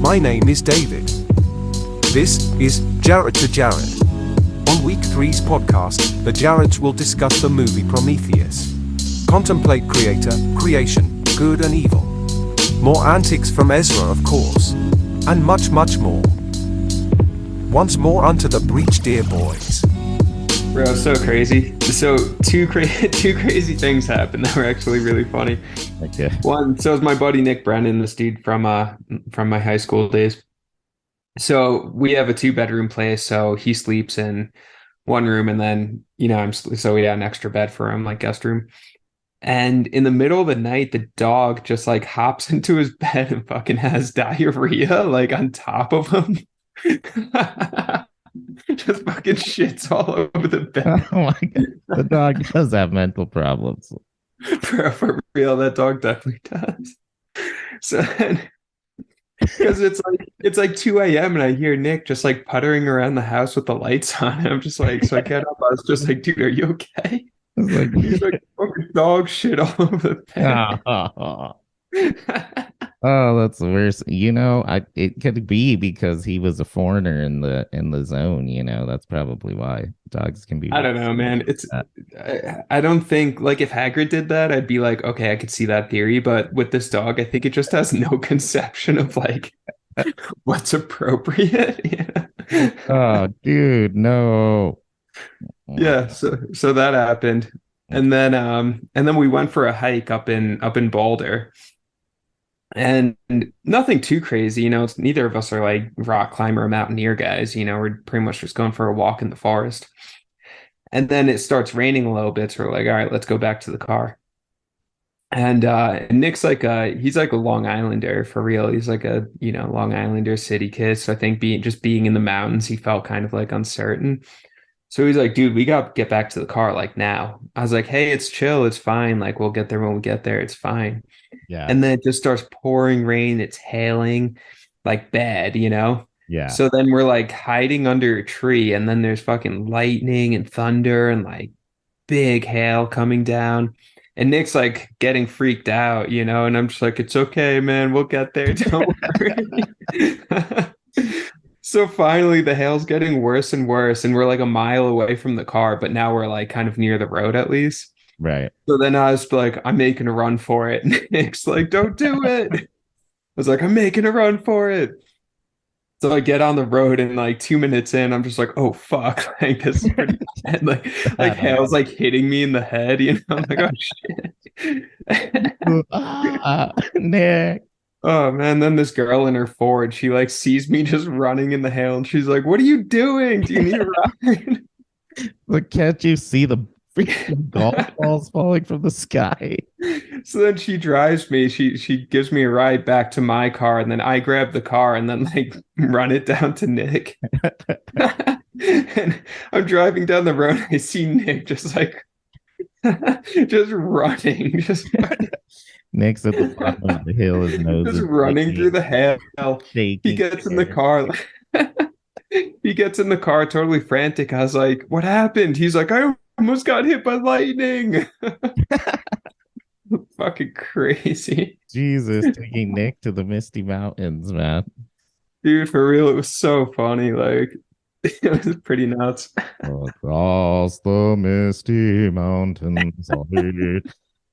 My name is David. This is Jared to Jared. On week 3's podcast, the Jareds will discuss the movie Prometheus. Contemplate creator, creation, good and evil. More antics from Ezra, of course. And much, much more. Once more unto the breach, dear boys. Bro, so crazy. So two crazy things happened that were actually really funny. Okay. One, so it was my buddy Nick Brennan, this dude from my high school days. So we have a 2-bedroom place, so he sleeps in one room, and then so we had an extra bed for him, like guest room. And in the middle of the night, the dog just like hops into his bed and fucking has diarrhea like on top of him. Just fucking shits all over the bed. Oh my god, the dog does have mental problems. Bro, for real, that dog definitely does. So then, because it's like 2 a.m. and I hear Nick just like puttering around the house with the lights on. And I'm just like, so I get up. I was just like, dude, are you okay? He's like fucking dog shit all over the bed. Oh, that's the worst. It could be because he was a foreigner in the zone. That's probably why dogs can be. I don't know, man. I don't think, like, if Hagrid did that, I'd be like, okay, I could see that theory. But with this dog, I think it just has no conception of like what's appropriate. Yeah. Oh, dude, no. Yeah, so that happened. And then we went for a hike up in Boulder. And nothing too crazy, neither of us are like rock climber or mountaineer guys, we're pretty much just going for a walk in the forest. And then it starts raining a little bit, so we're like, all right, let's go back to the car. And Nick's he's like a Long Islander for real. He's like a, Long Islander city kid. So I think being in the mountains, he felt kind of like uncertain. So he's like, dude, we got to get back to the car like now. I was like, hey, it's chill. It's fine. Like, we'll get there when we get there. It's fine. Yeah. And then it just starts pouring rain. It's hailing like bad, Yeah. So then we're like hiding under a tree, and then there's fucking lightning and thunder and like big hail coming down. And Nick's like getting freaked out, and I'm just like, it's okay, man. We'll get there. Don't worry. So finally the hail's getting worse and worse, and we're like a mile away from the car, but now we're like kind of near the road at least. Right. So then I was like, I'm making a run for it. And Nick's like, don't do it. I was like, I'm making a run for it. So I get on the road, and like 2 minutes in, I'm just like, oh fuck. Like, this is pretty bad. Like hail's like hitting me in the head, I'm like, oh shit. Nick. Oh man, then this girl in her Ford, she like sees me just running in the hail, and she's like, what are you doing? Do you need a ride? But can't you see the freaking golf balls falling from the sky? So then she drives me, she gives me a ride back to my car, and then I grab the car and then like run it down to Nick. And I'm driving down the road, and I see Nick just like just running. Nick's at the bottom of the hill, his nose just is running through the hail. shaking. He gets in the car. He gets in the car totally frantic. I was like, what happened? He's like, I almost got hit by lightning. Fucking crazy. Jesus, taking Nick to the Misty Mountains, man. Dude, for real, it was so funny. Like, it was pretty nuts. Across the Misty Mountains.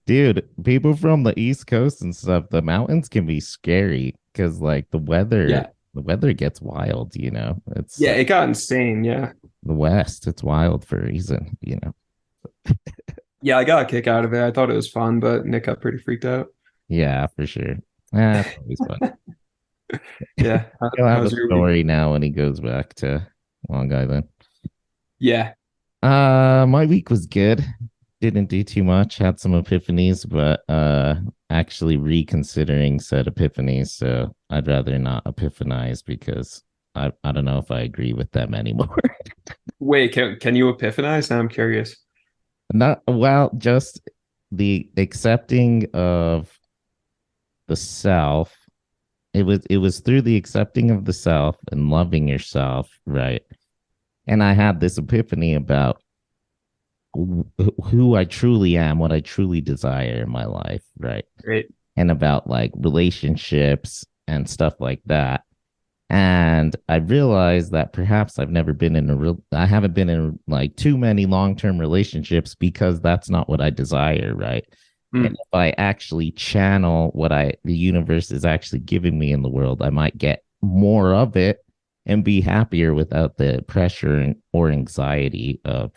Dude, people from the East Coast and stuff, the mountains can be scary because like the weather gets wild, It's it got insane, yeah. The West, it's wild for a reason, Yeah, I got a kick out of it. I thought it was fun, but Nick got pretty freaked out. Yeah, for sure. It's always fun. Yeah. He'll have a story now when he goes back to Long Island. Yeah. My week was good. Didn't do too much, had some epiphanies, but actually reconsidering said epiphanies, so I'd rather not epiphanize because I don't know if I agree with them anymore. Wait, can you epiphanize? Now I'm curious. Just the accepting of the self. It was through the accepting of the self and loving yourself, right? And I had this epiphany about who I truly am, what I truly desire in my life, right? Great. And about like relationships and stuff like that. And I realized that perhaps I haven't been in like too many long-term relationships because that's not what I desire, right? And Mm. if I actually channel the universe is actually giving me in the world, I might get more of it and be happier without the pressure or anxiety of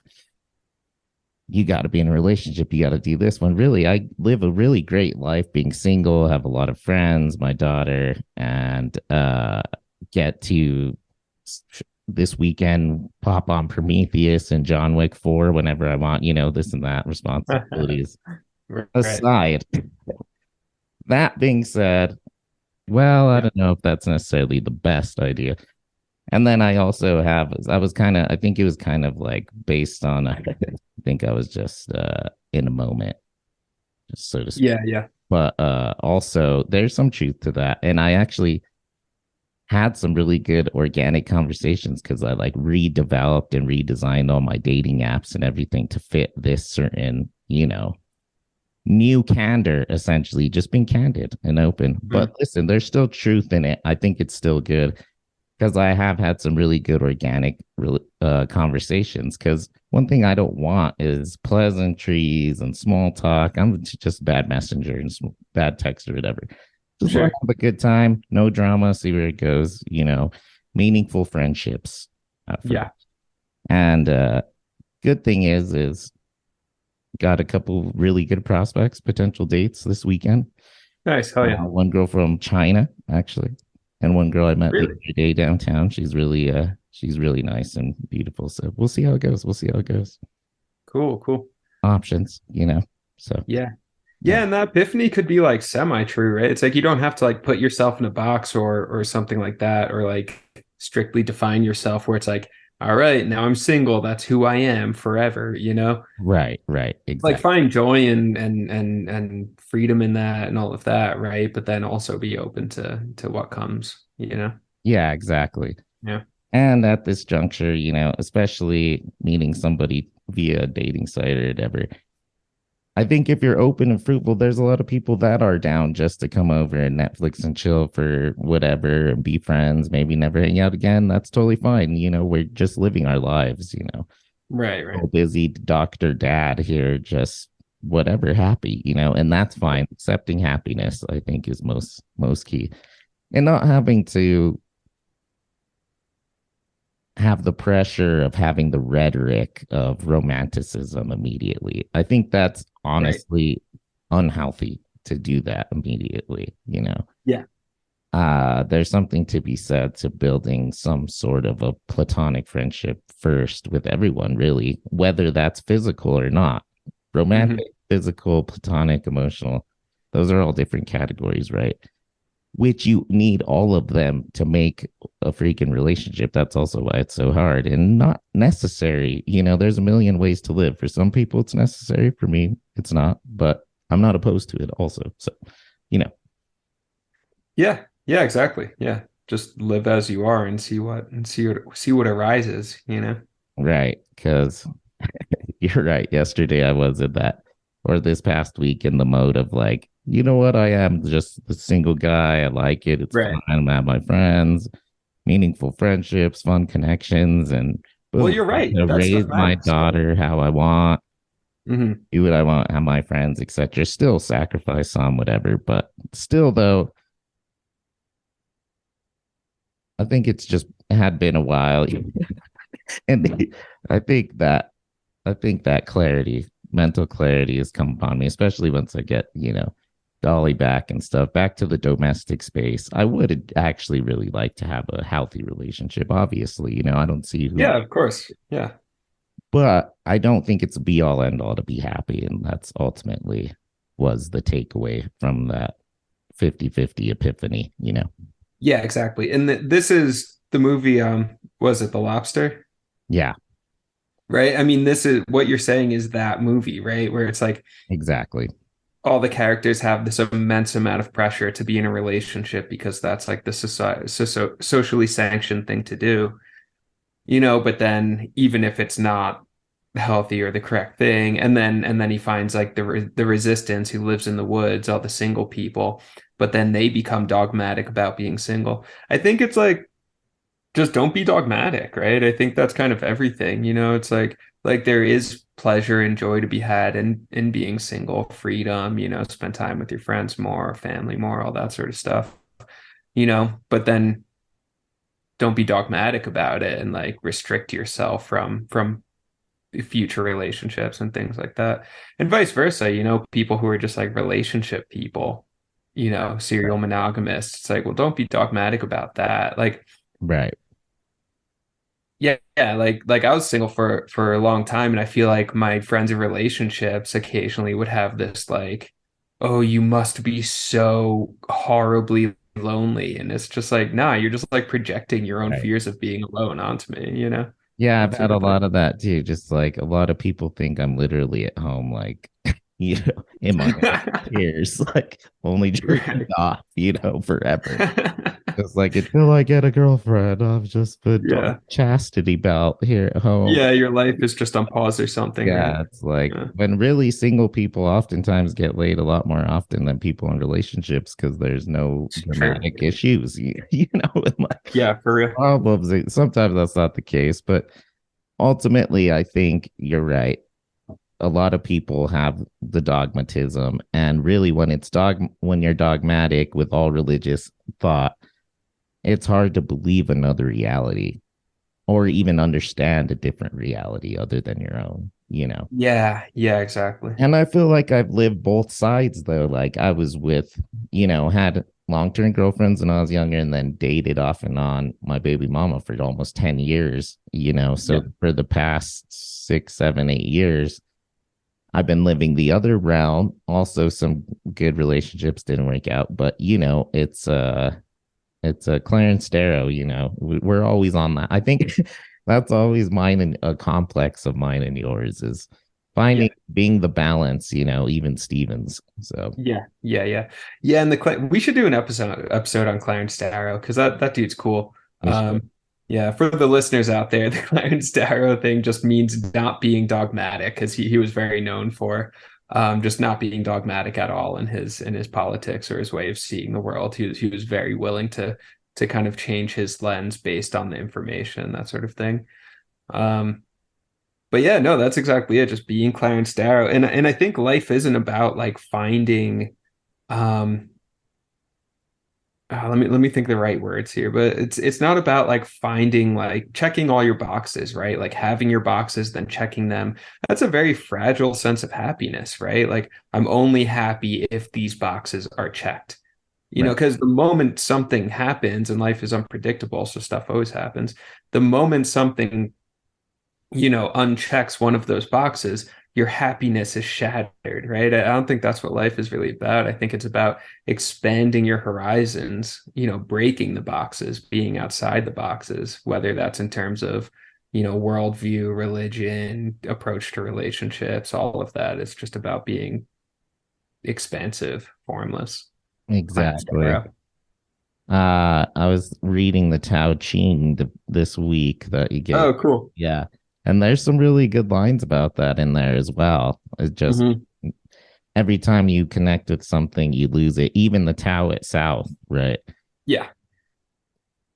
you got to be in a relationship, you got to do this one. Really, I live a really great life being single, have a lot of friends, my daughter, and get to this weekend pop on Prometheus and John Wick 4 whenever I want, this and that, responsibilities Right. aside. That being said, well, I Yeah. don't know if that's necessarily the best idea. And then I also I think it was kind of like based on, I think I was just in a moment, so to speak. Yeah. Yeah. But also, there's some truth to that. And I actually had some really good organic conversations because I like redeveloped and redesigned all my dating apps and everything to fit this certain, new candor, essentially, just being candid and open. But listen, there's still truth in it. I think it's still good because I have had some really good organic conversations. Because one thing I don't want is pleasantries and small talk. I'm just a bad messenger and bad text or whatever. Just want to Sure. have a good time, no drama, see where it goes. Meaningful friendships. Yeah. And good thing is got a couple really good prospects, potential dates this weekend. Nice. Hell yeah. One girl from China, actually, and one girl I met the Really? other day downtown. She's really nice and beautiful. So we'll see how it goes. We'll see how it goes. Cool. Cool. Options. So Yeah. yeah, Yeah, and that epiphany could be like semi-true, right? It's like you don't have to like put yourself in a box or something like that, or like strictly define yourself where it's like, all right, now I'm single, that's who I am forever. right, Like exactly. find joy and freedom in that and all of that, right? But then also be open to what comes. Yeah, exactly. Yeah. And at this juncture, especially meeting somebody via a dating site or whatever, I think if you're open and fruitful, there's a lot of people that are down just to come over and Netflix and chill for whatever and be friends, maybe never hang out again. That's totally fine. We're just living our lives. Right, right. All busy doctor dad here, just whatever, happy, and that's fine. Accepting happiness, I think, is most key. And not having to have the pressure of having the rhetoric of romanticism immediately. I think that's Right. honestly unhealthy to do that immediately. Yeah. There's something to be said to building some sort of a platonic friendship first with everyone, really, whether that's physical or not. Hmm. Romantic, physical, platonic, emotional, those are all different categories, right? Which you need all of them to make a freaking relationship. That's also why it's so hard and not necessary. There's a million ways to live. For some people, it's necessary. For me, it's not, but I'm not opposed to it also. So, you know, Yeah. Yeah, exactly. Yeah. Just live as you are and see what arises. right. Because you're right. Yesterday, I was in that, or this past week, in the mode of like, you know what? I am just a single guy. I like it. It's fun. Right. I'm at my friends, meaningful friendships, fun connections, and Well, boom, you're right. to That raise stuff my matters. daughter how I want, Hmm. do what I want, have my friends, etc. Still sacrifice some, whatever. But still, though, I think it's just had been a while, and I think that I think that clarity, mental clarity, has come upon me, especially once I get Dolly back and stuff, back to the domestic space. I would actually really like to have a healthy relationship. Obviously, I don't see who, Yeah, of course. Yeah. but I don't think it's a be all end all to be happy. And that's ultimately was the takeaway from that 50-50 epiphany. Yeah, exactly. And this is the movie, was it The Lobster? Yeah, Right? I mean, this is what you're saying is that movie, right? Where it's like exactly. all the characters have this immense amount of pressure to be in a relationship because that's like the socially sanctioned thing to do. But then even if it's not healthy or the correct thing, and then he finds like the resistance who lives in the woods, all the single people, but then they become dogmatic about being single. I think it's like just don't be dogmatic, right? I think that's kind of everything, it's like there is pleasure and joy to be had in being single, freedom, spend time with your friends more, family more, all that sort of stuff, but then don't be dogmatic about it and like restrict yourself from future relationships and things like that. And vice versa, people who are just like relationship people, serial monogamists. It's like, well, don't be dogmatic about that. Like, Right. yeah, like I was single for a long time, and I feel like my friends in relationships occasionally would have this like, oh, you must be so horribly lonely. And it's just like, nah, you're just like projecting your own Right. fears of being alone onto me. Yeah, I've That had sort a of thing. lot of that too. Just like a lot of people think I'm literally at home, like, in my own tears, like only jerking Right. off, forever. It's like until I get a girlfriend, I've just been on Yeah. chastity belt here at home. Yeah, your life is just on pause or something, right? Yeah, it's like Yeah. when really single people oftentimes get laid a lot more often than people in relationships because there's no Sure. dramatic issues, and like Yeah, for real. problems. Sometimes that's not the case, but ultimately, I think you're right. A lot of people have the dogmatism, and really, when you're dogmatic with all religious thought, it's hard to believe another reality or even understand a different reality other than your own. Yeah, yeah, exactly. And I feel like I've lived both sides though. Like I was had long-term girlfriends when I was younger and then dated off and on my baby mama for almost 10 years. So Yeah. for the past 6, 7, 8 years, I've been living the other realm. Also, some good relationships didn't work out, but it's a Clarence Darrow. We're always on that. I think that's always mine and a complex of mine and yours is Yeah. finding being the balance, even Stevens. So Yeah. Yeah. Yeah. Yeah. And we should do an episode on Clarence Darrow because that dude's cool. we should. Yeah, for the listeners out there, the Clarence Darrow thing just means not being dogmatic because he was very known for just not being dogmatic at all in his politics or his way of seeing the world. He was very willing to kind of change his lens based on the information, that sort of thing. Um, but yeah, no, that's exactly it. Just being Clarence Darrow, and I think life isn't about like finding. Um, let me think the right words here, but it's not about like finding like checking all your boxes, right? Like having your boxes, then checking them. That's a very fragile sense of happiness, right? Like I'm only happy if these boxes are checked. Right. Because the moment something happens and life is unpredictable, so stuff always happens. The moment something unchecks one of those boxes, your happiness is shattered, right? I don't think that's what life is really about. I think it's about expanding your horizons, breaking the boxes, being outside the boxes, whether that's in terms of, worldview, religion, approach to relationships, all of that. It's just about being expansive, formless. Clarence Exactly. Darrow. I was reading the Tao Ching this week that you get. Oh, cool. Yeah. And there's some really good lines about that in there as well. It's just Hmm. every time you connect with something, you lose it. Even the Tao itself, right? Yeah.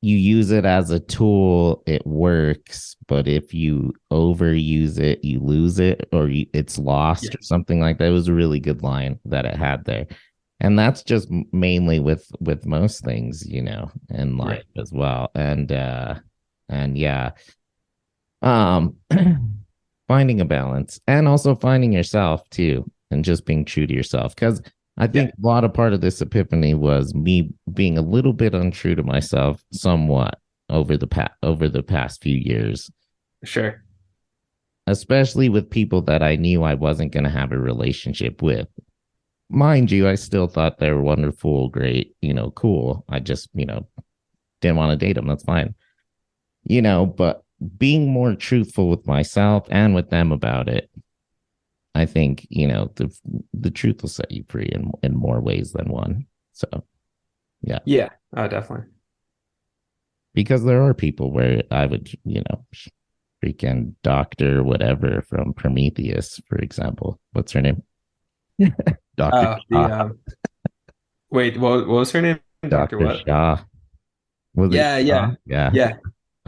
You use it as a tool, it works. But if you overuse it, you lose it or it's Yeah. lost or something like that. It was a really good line that it had there. And that's just mainly with most things, in Yeah. life as well. And yeah, um finding a balance and also finding yourself too and just being true to yourself because I Yeah. think a lot of part of this epiphany was me being a little bit untrue to myself somewhat over the past few years, Sure. especially with people that I knew I wasn't going to have a relationship with. Mind you, I still thought they were wonderful, great, cool. I just, didn't want to date them. That's fine. But being more truthful with myself and with them about it, I think, the truth will set you free in more ways than one. So, yeah, Yeah. Oh, definitely. because there are people where I would, freaking doctor, whatever from Prometheus, for example. What's her name? Dr. Oh, Shaw. wait, what was her name? Dr. Dr. What? Shaw. Was it Yeah, Shaw? yeah, Yeah. yeah.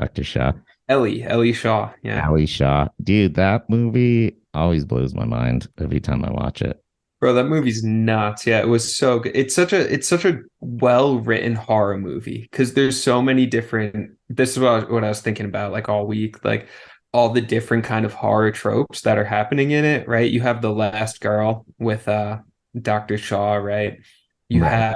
Dr. Shaw. Ellie Shaw. Yeah. Ali Shaw. Dude, that movie always blows my mind every time I watch it. Bro, that movie's nuts. Yeah, it was so good. It's such a well-written horror movie because there's so many different this is what I was thinking about like all week, like all the different kind of horror tropes that are happening in it, right? You have the last girl with Dr. Shaw, right? You Right. have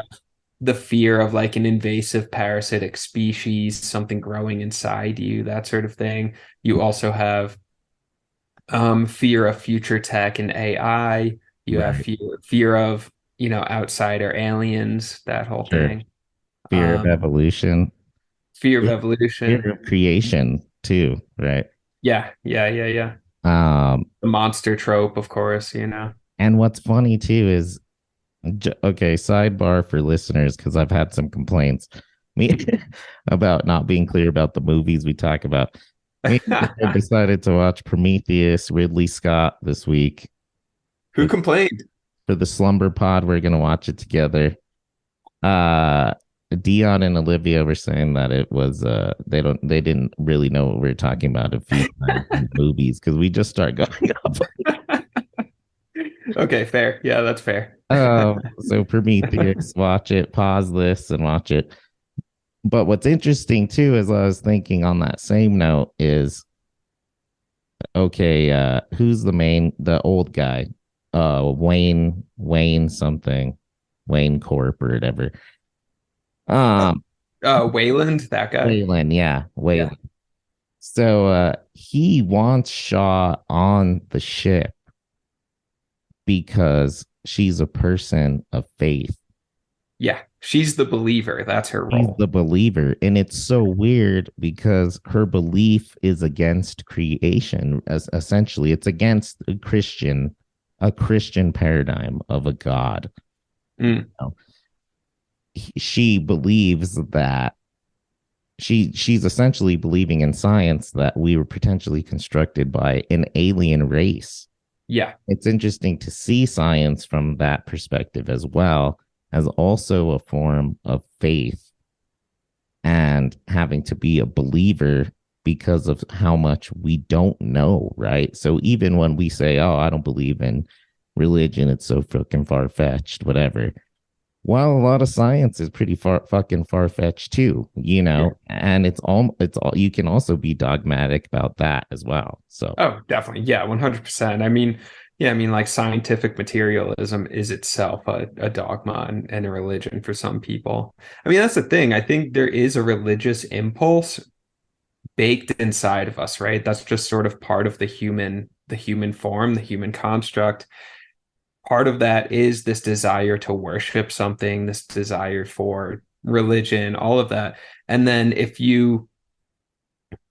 the fear of like an invasive parasitic species, something growing inside you, that sort of thing. You also have fear of future tech and AI. You have Right. fear of, outsider aliens, that whole Sure. thing. Fear of Um, evolution. fear of Fear evolution. of creation too, right? Yeah, yeah, yeah, yeah. Um, The monster trope, of course. and what's funny too is okay, sidebar for listeners, because I've had some complaints me about not being clear about the movies we talk about. Me I decided to watch Prometheus, Ridley Scott this week Who for, complained? for the slumber pod. We're gonna watch it together. Uh Dion and Olivia were saying that it was they didn't really know what we were talking about a few times in movies because we just start going up. Okay, fair. Yeah, that's fair. So Prometheus, watch it, pause this and watch it. But what's interesting too, as I was thinking on that same note, is okay, who's the old guy? Wayne something, Wayne Corp or whatever. Oh, Um, Wayland, that guy. Wayland, yeah, Yeah. Wayland. So he wants Shaw on the ship because she's a person of faith. Yeah. She's the believer. That's her She's role. the believer. And it's so weird because her belief is against creation. As essentially it's against a Christian paradigm of a God. Mm, She believes that she's essentially believing in science that we were potentially constructed by an alien race. yeah. It's interesting to see science from that perspective as well as also a form of faith and having to be a believer because of how much we don't know, right? So even when we say, "Oh, I don't believe in religion, it's so fucking far fetched," whatever. Well, a lot of science is pretty fucking far fetched too, Yeah. and it's all you can also be dogmatic about that as well. So Oh, definitely. Yeah, 100%. I mean, yeah, I mean, like scientific materialism is itself a dogma and a religion for some people. I mean, that's the thing. I think there is a religious impulse baked inside of us, right? That's just sort of part of the human form, the human construct. Part of that is this desire to worship something, this desire for religion, all of that. And then if you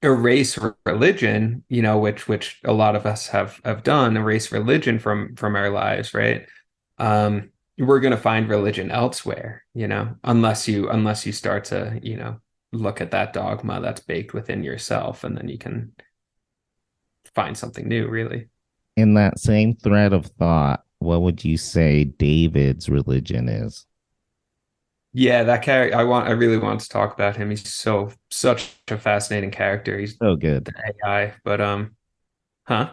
erase religion, which a lot of us have done, erase religion from our lives, right? We're going to find religion elsewhere, unless you start to, look at that dogma that's baked within yourself, and then you can find something new, really. in that same thread of thought, what would you say David's religion is? Yeah, that character, I really want to talk about him. He's such a fascinating character. He's So good. the AI, but huh?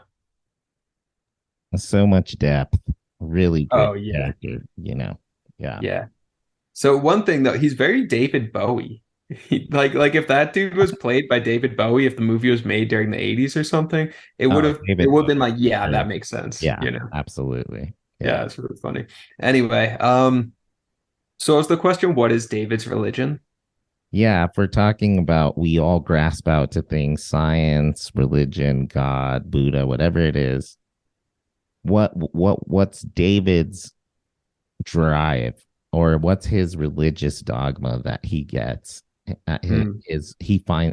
So much depth. Really great Oh yeah, character. Yeah. yeah. So one thing though, he's very David Bowie. Like if that dude was played by David Bowie, if the movie was made during the 80s or something, it would Oh, have it David would have been Bowie. like, yeah, Sure. that makes sense, Yeah, absolutely. Yeah. Yeah, it's really funny. Anyway, so is the question, what is David's religion? Yeah, if we're talking about we all grasp out to things, science, religion, God, Buddha, whatever it is, what's David's drive or what's his religious dogma that he gets? Hmm.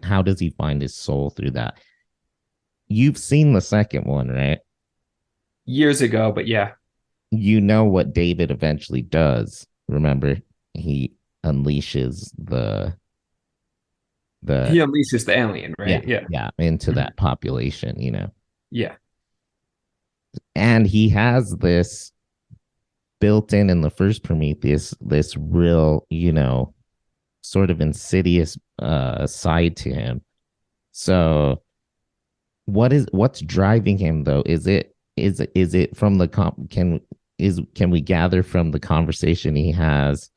How does he find his soul through that? You've seen the second one, right? Years ago, but yeah. You know what David eventually does. Remember, he unleashes He the unleashes the alien, yeah, right? Yeah. yeah, into Mhm. that population. Yeah. And he has this built in the first Prometheus, this real, sort of insidious side to him So what's driving him though? Is it from the can we gather from the conversation he has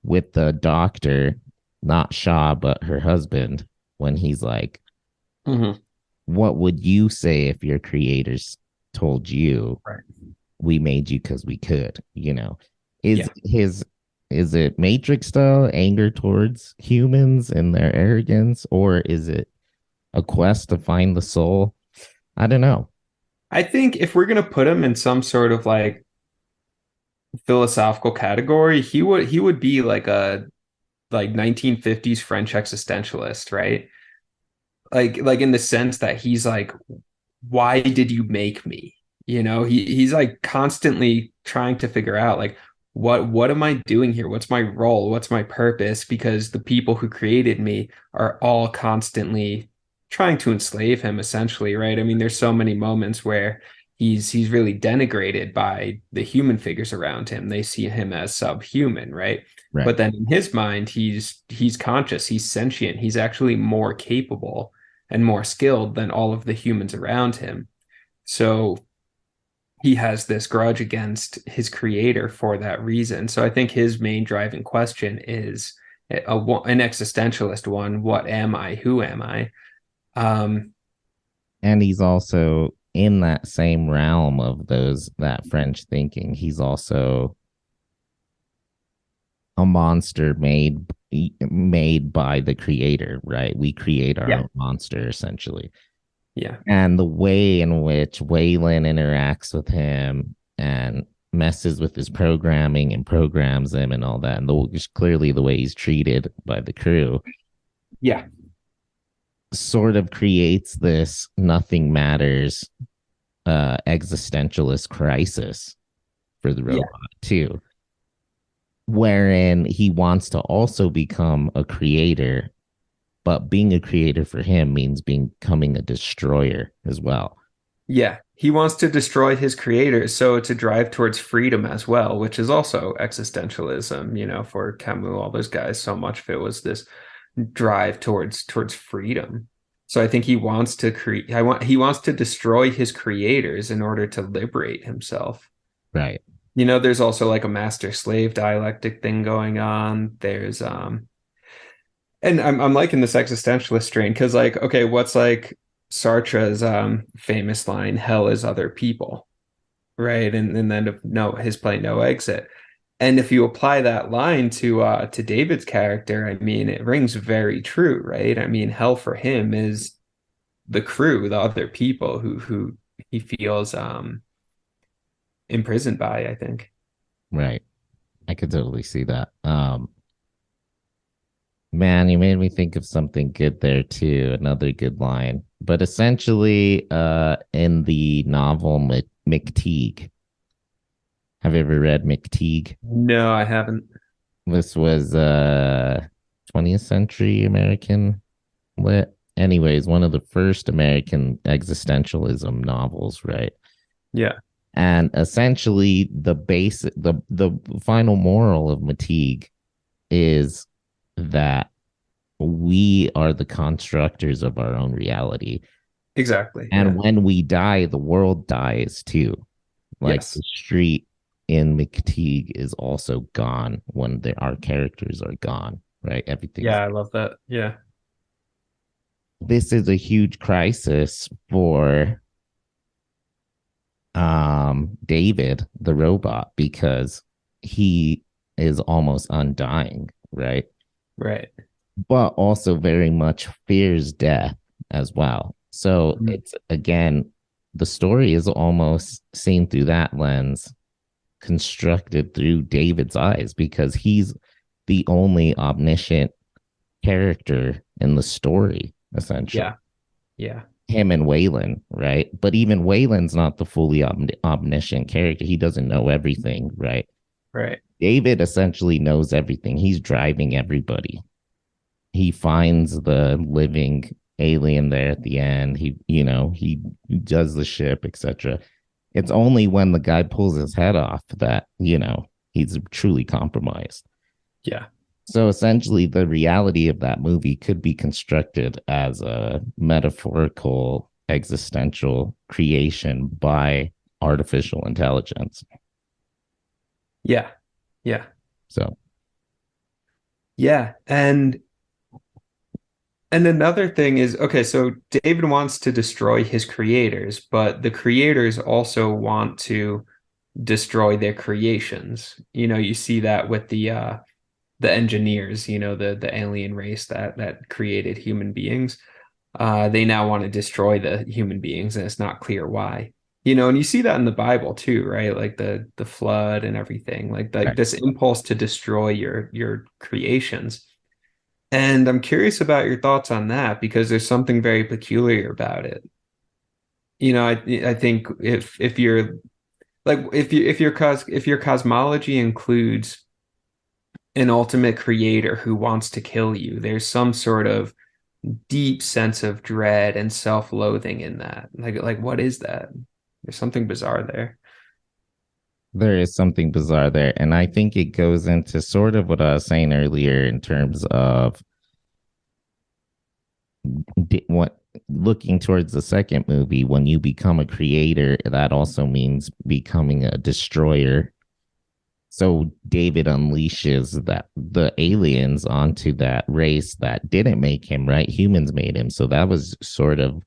with the doctor, not Shaw, but her husband, when he's like, Mhm. what would you say if your creators told you Right. we made you because we could? Is Yeah. his is it Matrix style anger towards humans and their arrogance, or is it a quest to find the soul? I don't know. I think if we're gonna put him in some sort of like philosophical category, he would be like a 1950s French existentialist, right? Like in the sense that he's like, why did you make me? He's like constantly trying to figure out like what am I doing here? What's my role? What's my purpose? Because the people who created me are all constantly trying to enslave him, essentially, right? I mean, there's so many moments where he's really denigrated by the human figures around him. They see him as subhuman, right? Right. But then in his mind, he's conscious, he's sentient, he's actually more capable and more skilled than all of the humans around him. So he has this grudge against his creator for that reason. So I think his main driving question is an existentialist one. What am I? Who am I? Um, And he's also in that same realm of that French thinking. He's also a monster made by the creator, right? We create our yeah, own monster essentially. yeah, And the way in which Waylon interacts with him and messes with his programming and programs him and all that, and clearly the way he's treated by the crew yeah, sort of creates this nothing matters existentialist crisis for the yeah, robot too, wherein he wants to also become a creator, but being a creator for him means becoming a destroyer as well. yeah. He wants to destroy his creators, so to drive towards freedom as well, which is also existentialism, for Camus, all those guys. So much of it was this drive towards freedom. So I think he wants to create he wants to destroy his creators in order to liberate himself. Right. There's also like a master slave dialectic thing going on. There's and I'm liking this existentialist strain because like, okay, what's like Sartre's famous line, hell is other people, right? And then no his play no exit. And if you apply that line to David's character, I mean, it rings very true, right? I mean, hell for him is the crew, the other people who he feels imprisoned by, I think. Right. I could totally see that. Man, you made me think of something good there too. Another good line. But essentially, in the novel McTeague, have you ever read McTeague? No, I haven't. This was 20th century American lit. Anyways, one of the first American existentialism novels, right? Yeah. And essentially the final moral of McTeague is that we are the constructors of our own reality. Exactly. And Yeah. when we die, the world dies too. Like Yes. the street in McTeague is also gone when our characters are gone, right? Everything's Yeah, I love that. Yeah. This is a huge crisis for David, the robot, because he is almost undying, right? Right. But also very much fears death as well. So Mhm. it's again, the story is almost seen through that lens, constructed through David's eyes, because he's the only omniscient character in the story, essentially. Yeah. Yeah. Him and Waylon, right? But even Waylon's not the fully omniscient character. He doesn't know everything, right? Right. David essentially knows everything. He's driving everybody. He finds the living alien there at the end. He does the ship, etc. It's only when the guy pulls his head off that, he's truly compromised. Yeah. So essentially, the reality of that movie could be constructed as a metaphorical existential creation by artificial intelligence. Yeah. Yeah. So Yeah. And another thing is, okay, so David wants to destroy his creators, but the creators also want to destroy their creations. You see that with the engineers, the alien race that created human beings. They now want to destroy the human beings, and it's not clear why. And you see that in the Bible too, right? Like the flood and everything, like this impulse to destroy your creations. And I'm curious about your thoughts on that because there's something very peculiar about it. I think if you're like if your cosmology includes an ultimate creator who wants to kill you, there's some sort of deep sense of dread and self-loathing in that. Like what is that? There's something bizarre there. there is something bizarre there. And I think it goes into sort of what I was saying earlier in terms of what looking towards the second movie. When you become a creator, that also means becoming a destroyer. So David unleashes that the aliens onto that race that didn't make him, right? Humans made him. So that was sort of,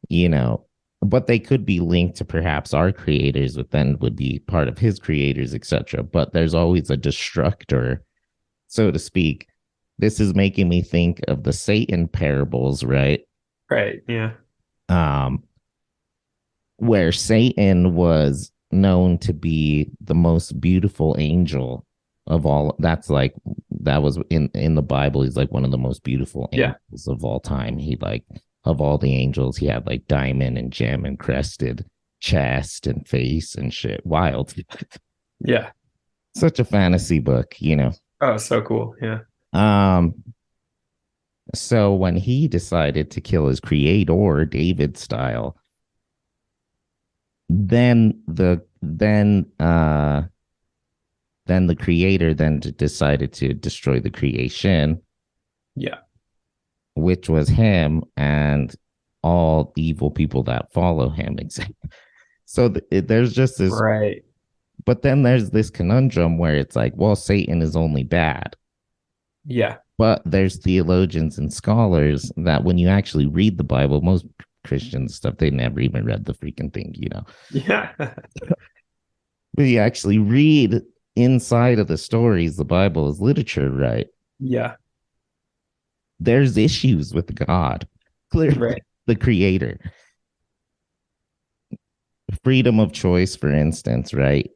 you know, but they could be linked to perhaps our creators, but then would be part of his creators, etc. But there's always a destructor, so to speak. This is making me think of the Satan parables, right? Right. Yeah. Um, where Satan was known to be the most beautiful angel of all. That's like that was in the Bible. He's like one of the most beautiful Yeah. angels of all time. He like of all the angels, he had like diamond and gem encrusted chest and face and shit. Wild. Yeah. Such a fantasy book, you know. Oh, so cool. Yeah. Um, so when he decided to kill his creator, David style, then the creator then decided to destroy the creation, Yeah. which was him and all evil people that follow him. So there's just this, Right. but then there's this conundrum where it's like, well, Satan is only bad. Yeah. But there's theologians and scholars that when you actually read the Bible, most Christians stuff, they never even read the freaking thing, you know. Yeah. But you actually read inside of the stories, the Bible is literature, right? Yeah. There's issues with God, clearly, Right. the creator. Freedom of choice, for instance, right?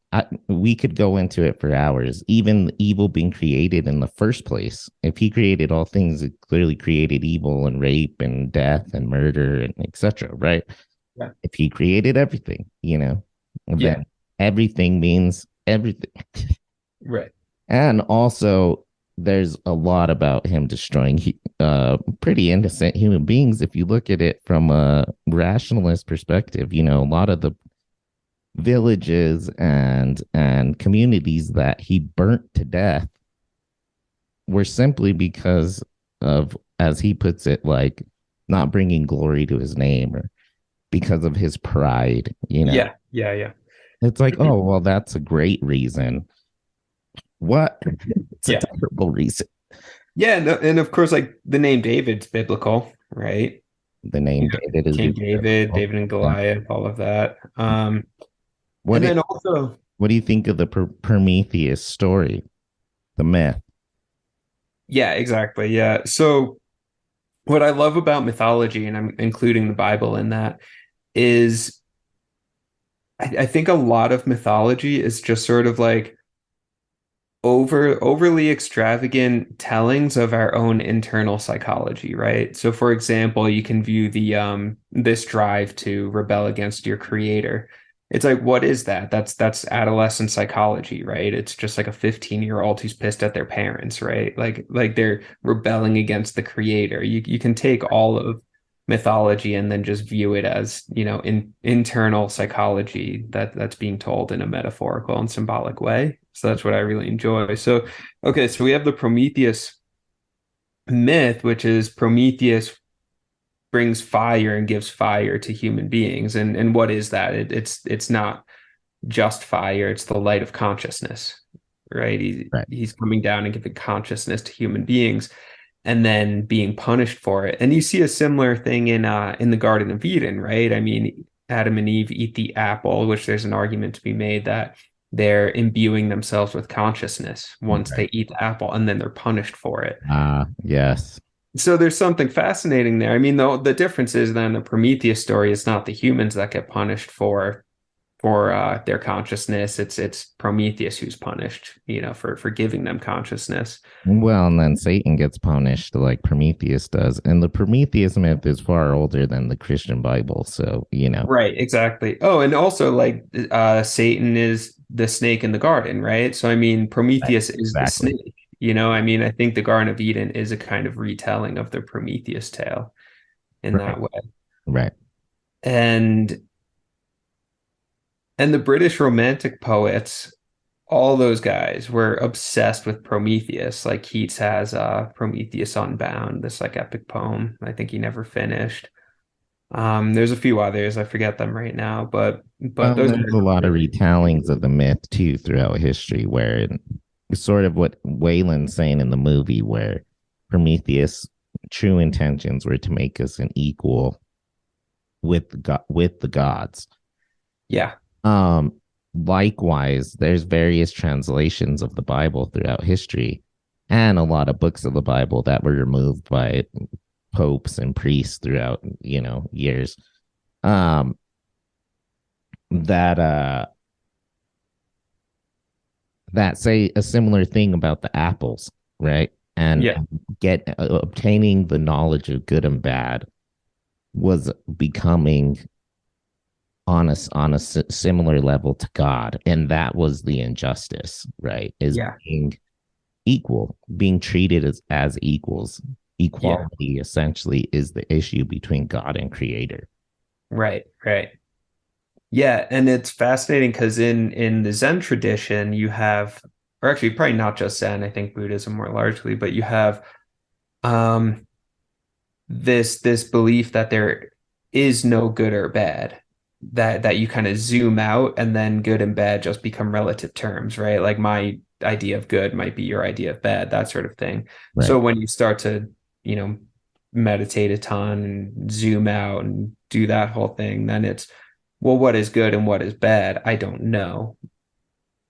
We could go into it for hours. Even evil being created in the first place. If he created all things, it clearly created evil and rape and death and murder and etc. Right? Yeah. If he created everything, you know, then Yeah. everything means everything. Right. And also, there's a lot about him destroying pretty innocent human beings. If you look at it from a rationalist perspective, you know, a lot of the villages and communities that he burnt to death were simply because of, as he puts it, like not bringing glory to his name or because of his pride, you know. Yeah. Yeah. Yeah. It's like, oh well, that's a great reason. What? It's a Yeah. terrible reason. Yeah. And of course, like the name David's biblical, right? The name David is King David, David and Goliath, all of that. What And do, then also, what do you think of the Prometheus story, the myth? yeah, exactly. Yeah. So what I love about mythology, and I'm including the Bible in that, is I think a lot of mythology is just sort of like overly extravagant tellings of our own internal psychology, right? So for example, you can view the this drive to rebel against your creator. It's like, what is that? That's adolescent psychology, right? It's just like a 15-year-old who's pissed at their parents, right? Like they're rebelling against the creator. You can take all of mythology and then just view it as, internal psychology that's being told in a metaphorical and symbolic way. So that's what I really enjoy. So, okay, so we have the Prometheus myth, which is Prometheus brings fire and gives fire to human beings. And what is that? It's not just fire, it's the light of consciousness, right? Right. He's coming down and giving consciousness to human beings and then being punished for it. And you see a similar thing in the Garden of Eden, right? I mean, Adam and Eve eat the apple, which there's an argument to be made that they're imbuing themselves with consciousness once Right. they eat the apple, and then they're punished for it. Yes. So there's something fascinating there. I mean, the difference is then the Prometheus story is not the humans that get punished for their consciousness. It's Prometheus who's punished, for giving them consciousness. Well, and then Satan gets punished like Prometheus does. And the Prometheus myth is far older than the Christian Bible. So, Right, exactly. Oh, and also like Satan is the snake in the garden, right? So I mean, Right, Prometheus is the exactly. snake. I mean, I think the Garden of Eden is a kind of retelling of the Prometheus tale in Right. that way. Right. And the British Romantic poets, all those guys were obsessed with Prometheus. Like Keats has Prometheus Unbound, this like epic poem. I think he never finished. There's a few others, I forget them right now, but Well, those there's guys a are lot of really retellings of the myth too throughout history, where it's sort of what Wayland's saying in the movie, where Prometheus' true intentions were to make us an equal with the gods. yeah, Um, Likewise, there's various translations of the Bible throughout history, and a lot of books of the Bible that were removed by popes and priests throughout, years. Um, that that say a similar thing about the apples, right? And yeah, get obtaining the knowledge of good and bad was becoming on a similar level to God, and that was the injustice, right? Is yeah, being equal, being treated as equals. yeah, Equality essentially is the issue between God and Creator. right, right. Yeah, and it's fascinating because in the Zen tradition, you have, or actually probably not just Zen, I think Buddhism more largely, but you have um this belief that there is no good or bad, that you kind of zoom out and then good and bad just become relative terms, right? Like my idea of good might be your idea of bad, that sort of thing. Right. So when you start to, you know, meditate a ton and zoom out and do that whole thing, then it's, well, what is good and what is bad? I don't know.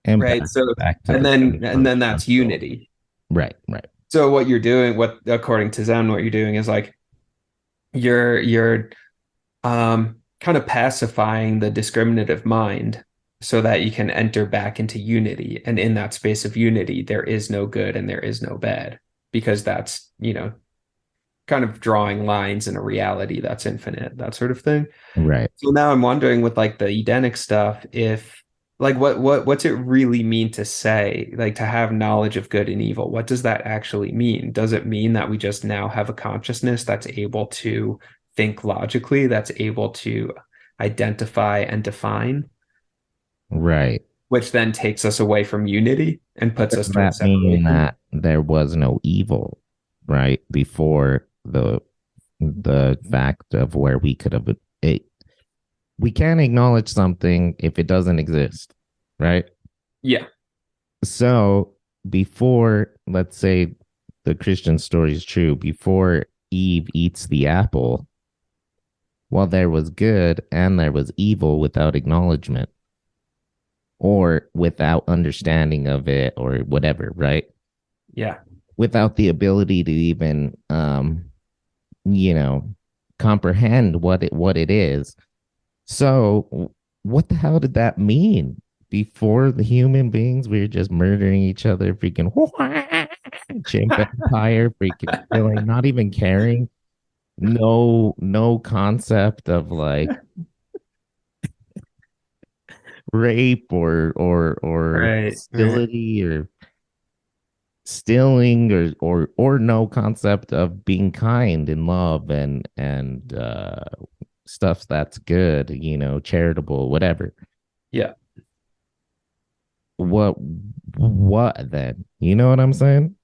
And Right. So back to and the then first that's principle. unity. Right, right, So what you're doing, what according to Zen, what you're doing is like you're kind of pacifying the discriminative mind so that you can enter back into unity. And in that space of unity, there is no good and there is no bad, because that's, kind of drawing lines in a reality that's infinite, that sort of thing. right. So now I'm wondering with like the Edenic stuff, if like what's it really mean to say, like to have knowledge of good and evil? What does that actually mean? Does it mean that we just now have a consciousness that's able to think logically, that's able to identify and define, Right. which then takes us away from unity and puts Does us towards that mean separation? that there was no evil, right? Before the fact of where we could have it, we can't acknowledge something if it doesn't exist, right? Yeah, So before, let's say the Christian story is true, before Eve eats the apple, well, there was good and there was evil without acknowledgement or without understanding of it or whatever, right? yeah, Without the ability to even you know comprehend what it is. So what the hell did that mean? Before the human beings, we were just murdering each other, freaking chimp empire, freaking killing, not even caring. No concept of like rape or right, right. hostility or stealing or no concept of being kind and love and stuff that's good, charitable, whatever. Yeah. what then? You know what I'm saying?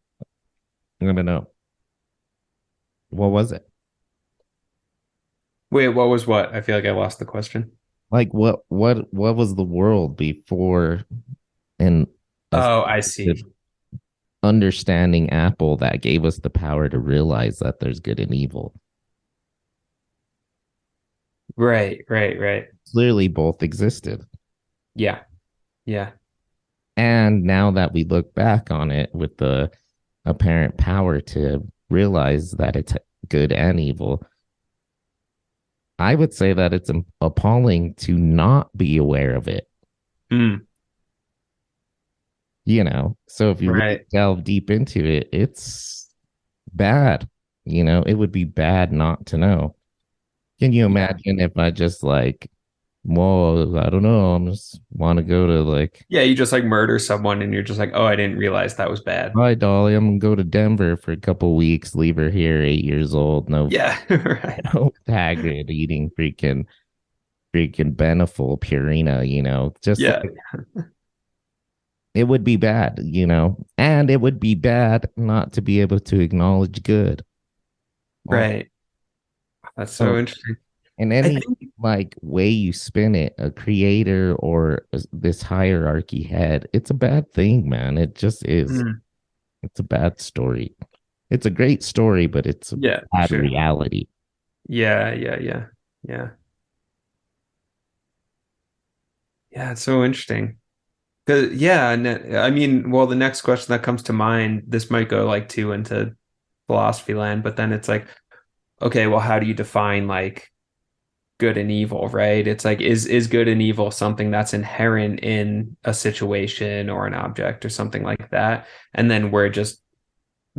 I don't know. What was it? Wait, what was what? I feel like I lost the question. Like what was the world before and us Oh, I see. understanding Apple that gave us the power to realize that there's good and evil? Right, right, right. Clearly both existed. Yeah, yeah, And now that we look back on it with the apparent power to realize that it's good and evil, I would say that it's appalling to not be aware of it, mm, you know? So if you really right. delve deep into it, it's bad. You know, it would be bad not to know. Can you Yeah, imagine if I just like, well, I don't know, I just want to go to like, yeah. You just like murder someone, and you're just like, oh, I didn't realize that was bad. hi, Dolly, I'm gonna go to Denver for a couple weeks, leave her here, 8 years old, no, Yeah, right. no Hagrid eating freaking Beneful Purina, you know, just Yeah, like it would be bad, you know, and it would be bad not to be able to acknowledge good. right. That's so So, interesting. in I any think. like way you spin it, a creator or this hierarchy head, it's a bad thing, man. It just is. mm, It's a bad story. It's a great story, but it's a yeah, for bad sure. reality. Yeah, yeah, yeah, yeah, yeah. It's so interesting. 'Cause, yeah, and I mean, well, the next question that comes to mind, this might go like too into philosophy land, but then it's like, okay, well, how do you define like good and evil, right? It's like, is good and evil something that's inherent in a situation or an object or something like that? And then we're just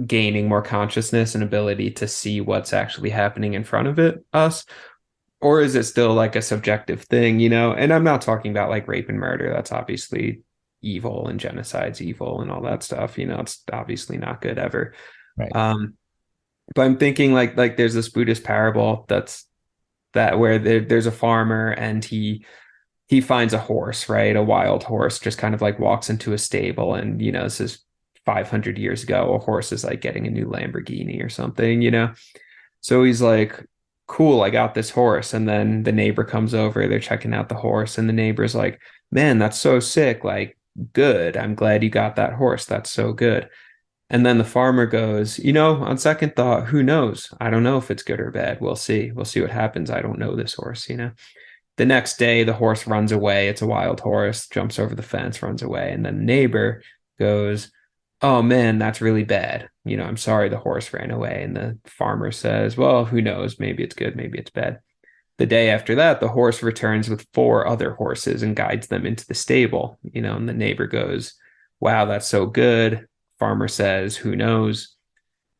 gaining more consciousness and ability to see what's actually happening in front of us, or is it still like a subjective thing, you know? And I'm not talking about like rape and murder. That's obviously evil, and genocide's evil and all that stuff. You know, it's obviously not good ever. Right. Um, but I'm thinking like there's this Buddhist parable that where there's a farmer, and he finds a horse, right? A wild horse, just kind of like walks into a stable, and you know, this is 500 years ago. A horse is like getting a new Lamborghini or something, you know? So he's like, cool, I got this horse. And then the neighbor comes over, they're checking out the horse, and the neighbor's like, man, that's so sick. Like, good. I'm glad you got that horse. That's so good. And then the farmer goes, you know, on second thought, who knows? I don't know if it's good or bad. We'll see. We'll see what happens. I don't know this horse, you know. The next day, the horse runs away. It's a wild horse, jumps over the fence, runs away. And then the neighbor goes, oh man, that's really bad. You know, I'm sorry the horse ran away. And the farmer says, well, who knows? Maybe it's good, maybe it's bad. The day after that, the horse returns with four other horses and guides them into the stable, you know, and the neighbor goes, wow, that's so good. Farmer says, who knows?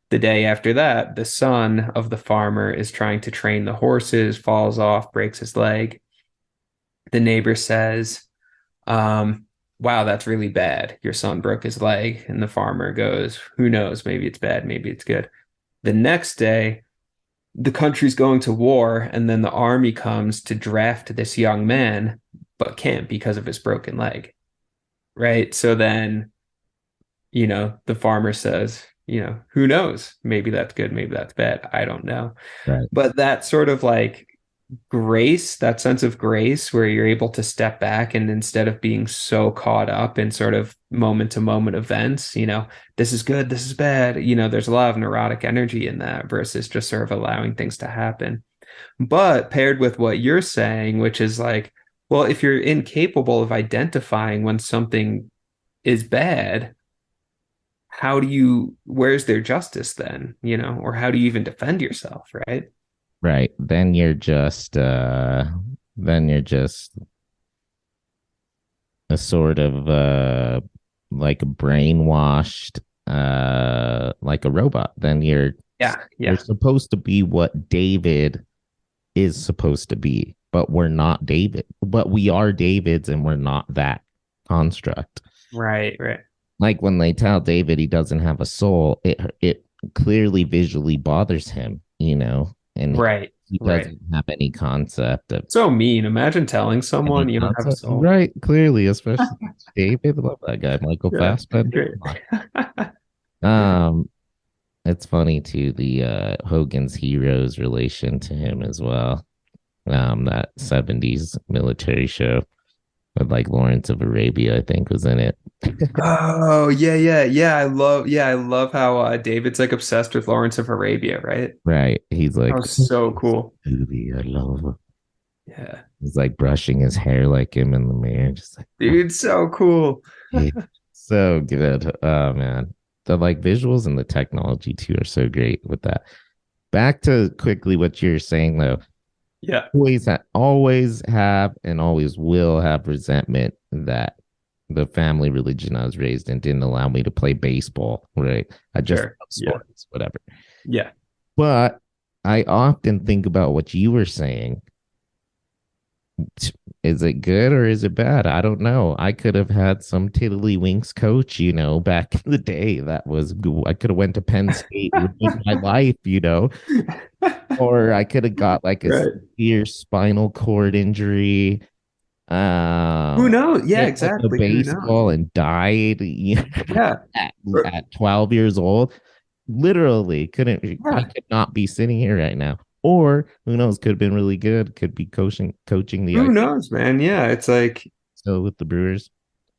The day after that, the son of the farmer is trying to train the horses, falls off, breaks his leg. The neighbor says, wow, that's really bad. Your son broke his leg. And the farmer goes, who knows? Maybe it's bad. Maybe it's good. The next day, the country's going to war, and then the army comes to draft this young man, but can't because of his broken leg. Right. So then, you know, the farmer says, you know, who knows? Maybe that's good. Maybe that's bad. I don't know. Right. But that sort of like grace, that sense of grace where you're able to step back, and instead of being so caught up in sort of moment to moment events, you know, this is good, this is bad, you know, there's a lot of neurotic energy in that versus just sort of allowing things to happen. But paired with what you're saying, which is like, well, if you're incapable of identifying when something is bad, how do you, where's their justice then, you know, or how do you even defend yourself, right? Right. Then you're just a sort of like brainwashed like a robot. Then Yeah, you're yeah. supposed to be what David is supposed to be, but we're not David. But we are David's and we're not that construct. Right, right. Like when they tell David he doesn't have a soul, it clearly visually bothers him, you know, and Right. he Right. doesn't have any concept of So mean. Imagine telling any someone you don't have a concept. soul. Right, clearly, especially David. Love that guy, Michael Yeah, Fassbender. great. Um, it's funny too, the Hogan's Heroes relation to him as well. That 70s military show with like Lawrence of Arabia, I think, was in it. Oh, yeah. I love how David's like obsessed with Lawrence of Arabia, right? Right. He's That like, was so cool. movie I love. Yeah. He's like brushing his hair like him in the mirror, just like, Dude, so cool. hey, so good. Oh man. The like visuals and the technology too are so great with that. Back to quickly what you're saying though. Yeah, Always have and always will have resentment that the family religion I was raised in didn't allow me to play baseball, right? I just sure. love Yeah. sports, whatever. Yeah. But I often think about what you were saying. Is it good or is it bad? I don't know. I could have had some tiddlywinks coach, back in the day. I could have went to Penn State, ruined my life, or I could have got like a Right. severe spinal cord injury. Who knows? Yeah, Picked up the exactly. Who knows? baseball and died, Yeah. at, Or- at 12 years old. Literally, I Yeah. could not be sitting here right now. Or who knows, could have been really good, could be coaching the Who ice knows, man? Yeah, it's like, still with the Brewers.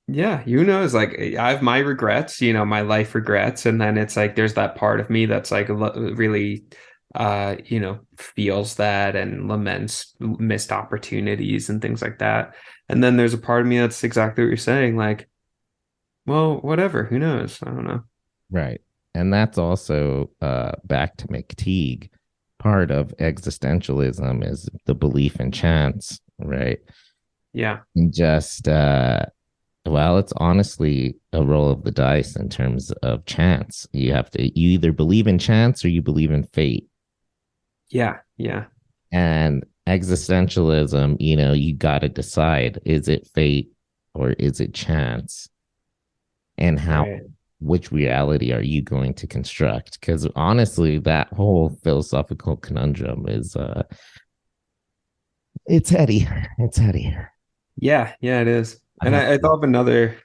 yeah, who knows? Like, I have my regrets, my life regrets, and then it's like there's that part of me that's like really, feels that and laments missed opportunities and things like that. And then there's a part of me that's exactly what you're saying, like, well, whatever, who knows? I don't know. Right. And that's also back to McTeague. Part of existentialism is the belief in chance, right? Yeah, And just well, it's honestly a roll of the dice in terms of chance. You either believe in chance or you believe in fate. yeah. And existentialism, you got to decide, is it fate or is it chance? And Right. which reality are you going to construct? Because honestly, that whole philosophical conundrum is it's heady. It's heady. Yeah, it is. And I thought of another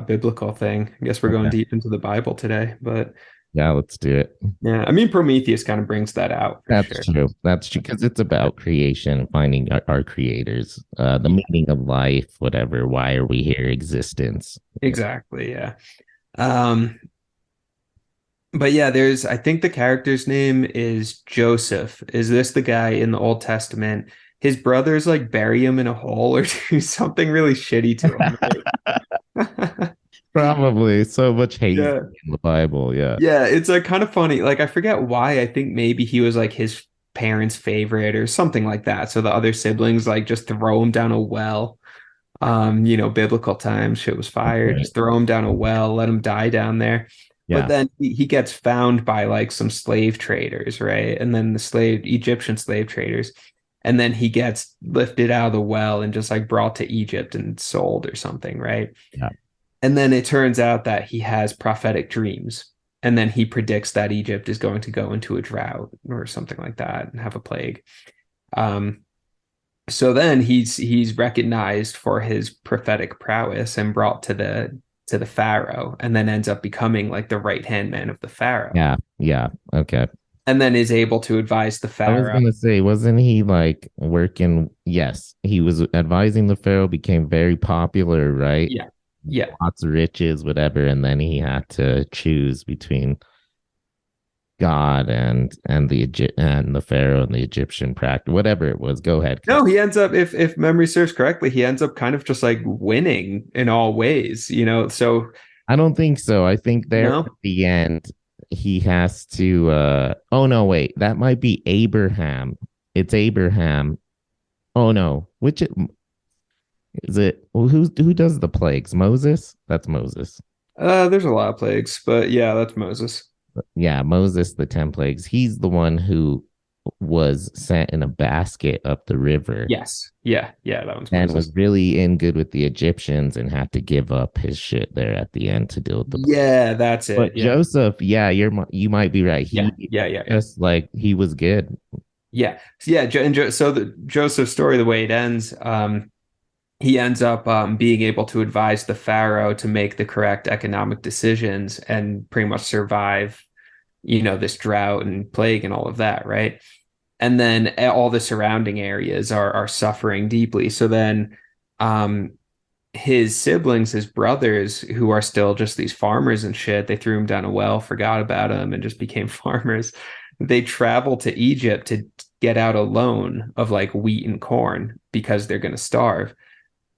biblical thing. I guess we're going Okay. deep into the Bible today, but Yeah, let's do it. yeah, I mean Prometheus kind of brings that out for That's sure. true. That's true because it's about creation, finding our creators, the meaning of life, whatever. Why are we here? Existence. Exactly, yeah. Um, but yeah, I think the character's name is Joseph. Is this the guy in the Old Testament? His brothers like bury him in a hole or do something really shitty to him. Right? Probably so much hate Yeah. in the Bible. Yeah. Yeah, it's like kind of funny. Like I forget why. I think maybe he was like his parents' favorite or something like that. So the other siblings like just throw him down a well. Biblical times, shit was fire. Okay. Just throw him down a well, let him die down there. But Yeah. then he gets found by like some slave traders, right? And then Egyptian slave traders. And then he gets lifted out of the well and just like brought to Egypt and sold or something, right? Yeah. And then it turns out that he has prophetic dreams. And then he predicts that Egypt is going to go into a drought or something like that and have a plague. So then he's recognized for his prophetic prowess and brought to the Pharaoh, and then ends up becoming like the right hand man of the Pharaoh. Yeah. Yeah. Okay. And then is able to advise the I was Pharaoh. gonna say, wasn't he like working? Yes, he was advising the Pharaoh, became very popular, right? Yeah. Lots of riches, whatever, and then he had to choose between God and the Pharaoh and the Egyptian practice, whatever it was. Go ahead. No, he ends up, if memory serves correctly, he ends up kind of just like winning in all ways, So I don't think so. I think there no, at the end he has to oh no, wait, that might be Abraham. It's Abraham. Oh no, is it who does the plagues? Moses? That's Moses. there's a lot of plagues, but yeah, that's Moses. Yeah, Moses, the 10 plagues. He's the one who was sent in a basket up the river Yes. Yeah, that one's and Moses. was really in good with the Egyptians and had to give up his shit there at the end to deal with the. Yeah, that's it. But Yeah. Joseph, yeah, you might be right. Yeah. Just like he was good. Yeah. Yeah. So the Joseph's story, the way it ends, he ends up being able to advise the pharaoh to make the correct economic decisions and pretty much survive, this drought and plague and all of that, right? And then all the surrounding areas are suffering deeply. So then, um, his siblings, his brothers, who are still just these farmers and shit, they threw him down a well, forgot about him, and just became farmers. They travel to Egypt to get out a loan of like wheat and corn because they're going to starve.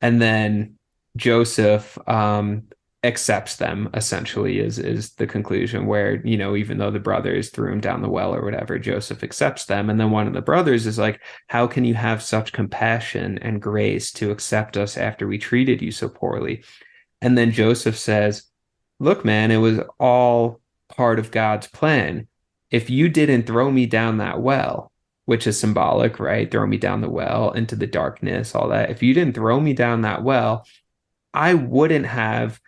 And then Joseph accepts them, essentially, is the conclusion, where, even though the brothers threw him down the well or whatever, Joseph accepts them. And then one of the brothers is like, how can you have such compassion and grace to accept us after we treated you so poorly? And then Joseph says, look, man, it was all part of God's plan. If you didn't throw me down that well, which is symbolic, right? Throw me down the well into the darkness, all that. If you didn't throw me down that well, I wouldn't have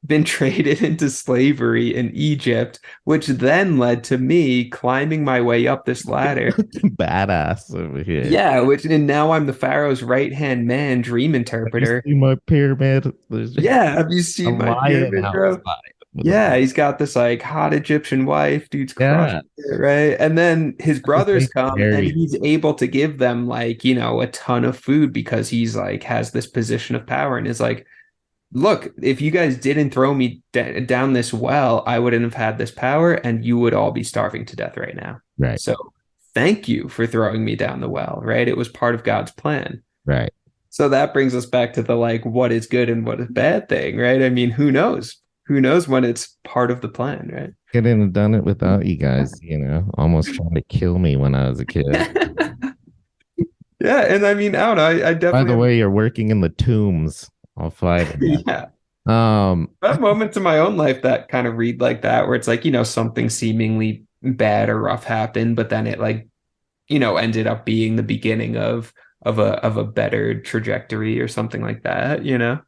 been traded into slavery in Egypt, which then led to me climbing my way up this ladder. Badass over here. Yeah, and now I'm the pharaoh's right-hand man, dream interpreter. You see my pyramid? Yeah, have you seen my pyramid, bro? Yeah, he's got this like hot Egyptian wife, dude's crushing it, right? And then his brothers come and he's able to give them like, a ton of food because he's like has this position of power and is like, look, if you guys didn't throw me down this well, I wouldn't have had this power and you would all be starving to death right now. Right. So thank you for throwing me down the well, right? It was part of God's plan. Right. So that brings us back to the like, what is good and what is bad thing, right? I mean, who knows? Who knows when it's part of the plan, right? Couldn't have done it without you guys, almost trying to kill me when I was a kid. Yeah, and I mean, I don't know. I definitely. By the way, you're working in the tombs. I'll fight. Yeah. I have moments in my own life that kind of read like that, where it's like, something seemingly bad or rough happened, but then it like, ended up being the beginning of a better trajectory or something like that,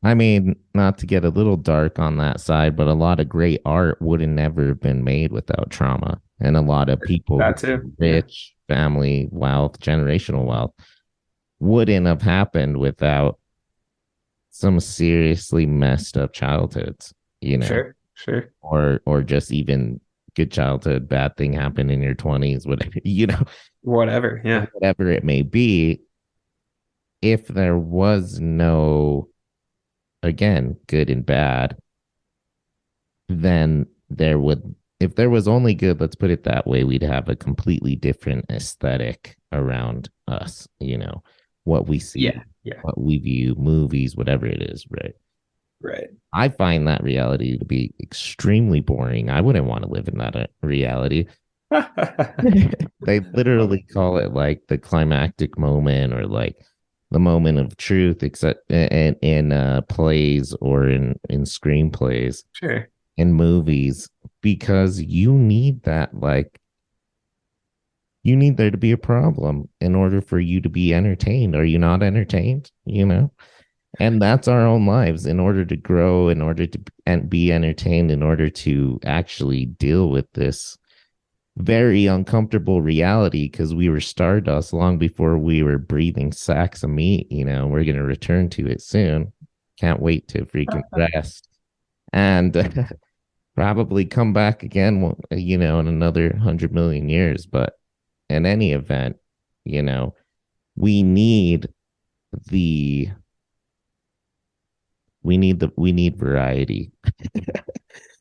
I mean, not to get a little dark on that side, but a lot of great art would have never been made without trauma. And a lot of people, rich family wealth, generational wealth, wouldn't have happened without some seriously messed up childhoods, Sure. Or just even good childhood, bad thing happened in your 20s, whatever, whatever. Yeah. Whatever it may be. If there was no, again, good and bad, then if there was only good, let's put it that way, we'd have a completely different aesthetic around us, what we see. Yeah. What we view, movies, whatever it is, right? Right. I find that reality to be extremely boring. I wouldn't want to live in that reality. They literally call it like the climactic moment or like the moment of truth, except in plays or in screenplays, sure, in movies, because you need that you need there to be a problem in order for you to be entertained. Are you not entertained? And that's our own lives. In order to grow, in order to be entertained, in order to actually deal with this very uncomfortable reality, because we were stardust long before we were breathing sacks of meat. We're going to return to it soon. Can't wait to freaking rest and probably come back again, in another 100 million years. But in any event, we need variety.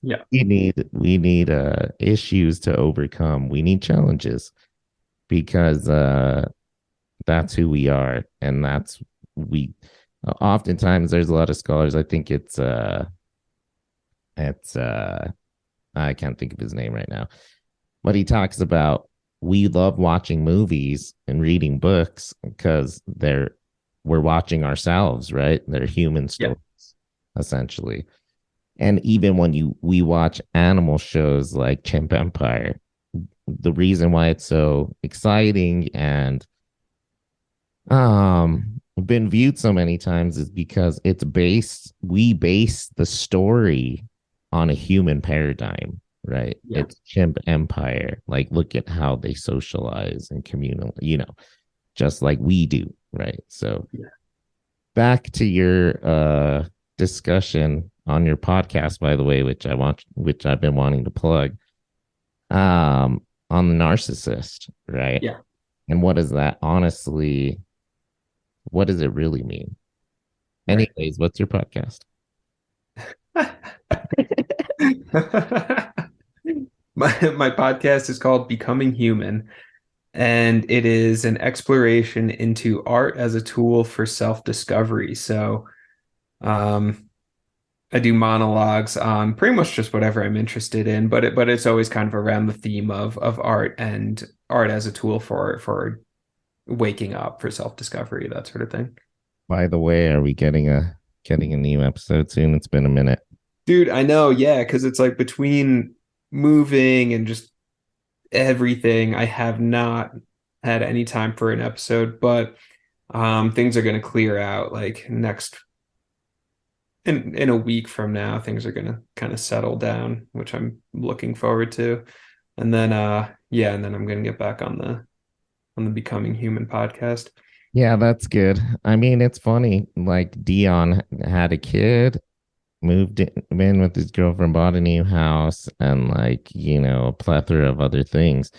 Yeah. We need issues to overcome. We need challenges because that's who we are. And oftentimes there's a lot of scholars. I think it's I can't think of his name right now, but he talks about we love watching movies and reading books because we're watching ourselves, right? They're human stories, essentially. And even when we watch animal shows like Chimp Empire, the reason why it's so exciting and been viewed so many times is because we base the story on a human paradigm. right? Yeah. It's chimp empire. Like, look at how they socialize and communal, just like we do, right? So Yeah. back to your discussion on your podcast, by the way, which I've been wanting to plug, on the narcissist, right? Yeah. And what does it really mean? Right. Anyways, what's your podcast? My podcast is called Becoming Human, and it is an exploration into art as a tool for self-discovery. So, um, I do monologues on pretty much just whatever I'm interested in, but it's always kind of around the theme of art and art as a tool for waking up, for self-discovery, that sort of thing. By the way, are we getting a new episode soon? It's been a minute. Dude, I know, yeah, because it's like between moving and just everything, I have not had any time for an episode, but things are going to clear out like next in a week from now. Things are going to kind of settle down, which I'm looking forward to. And then yeah, and then I'm going to get back on the Becoming Human podcast. Yeah, that's good. I mean, it's funny. Like Dion had a kid, moved in with his girlfriend, bought a new house, and like, a plethora of other things.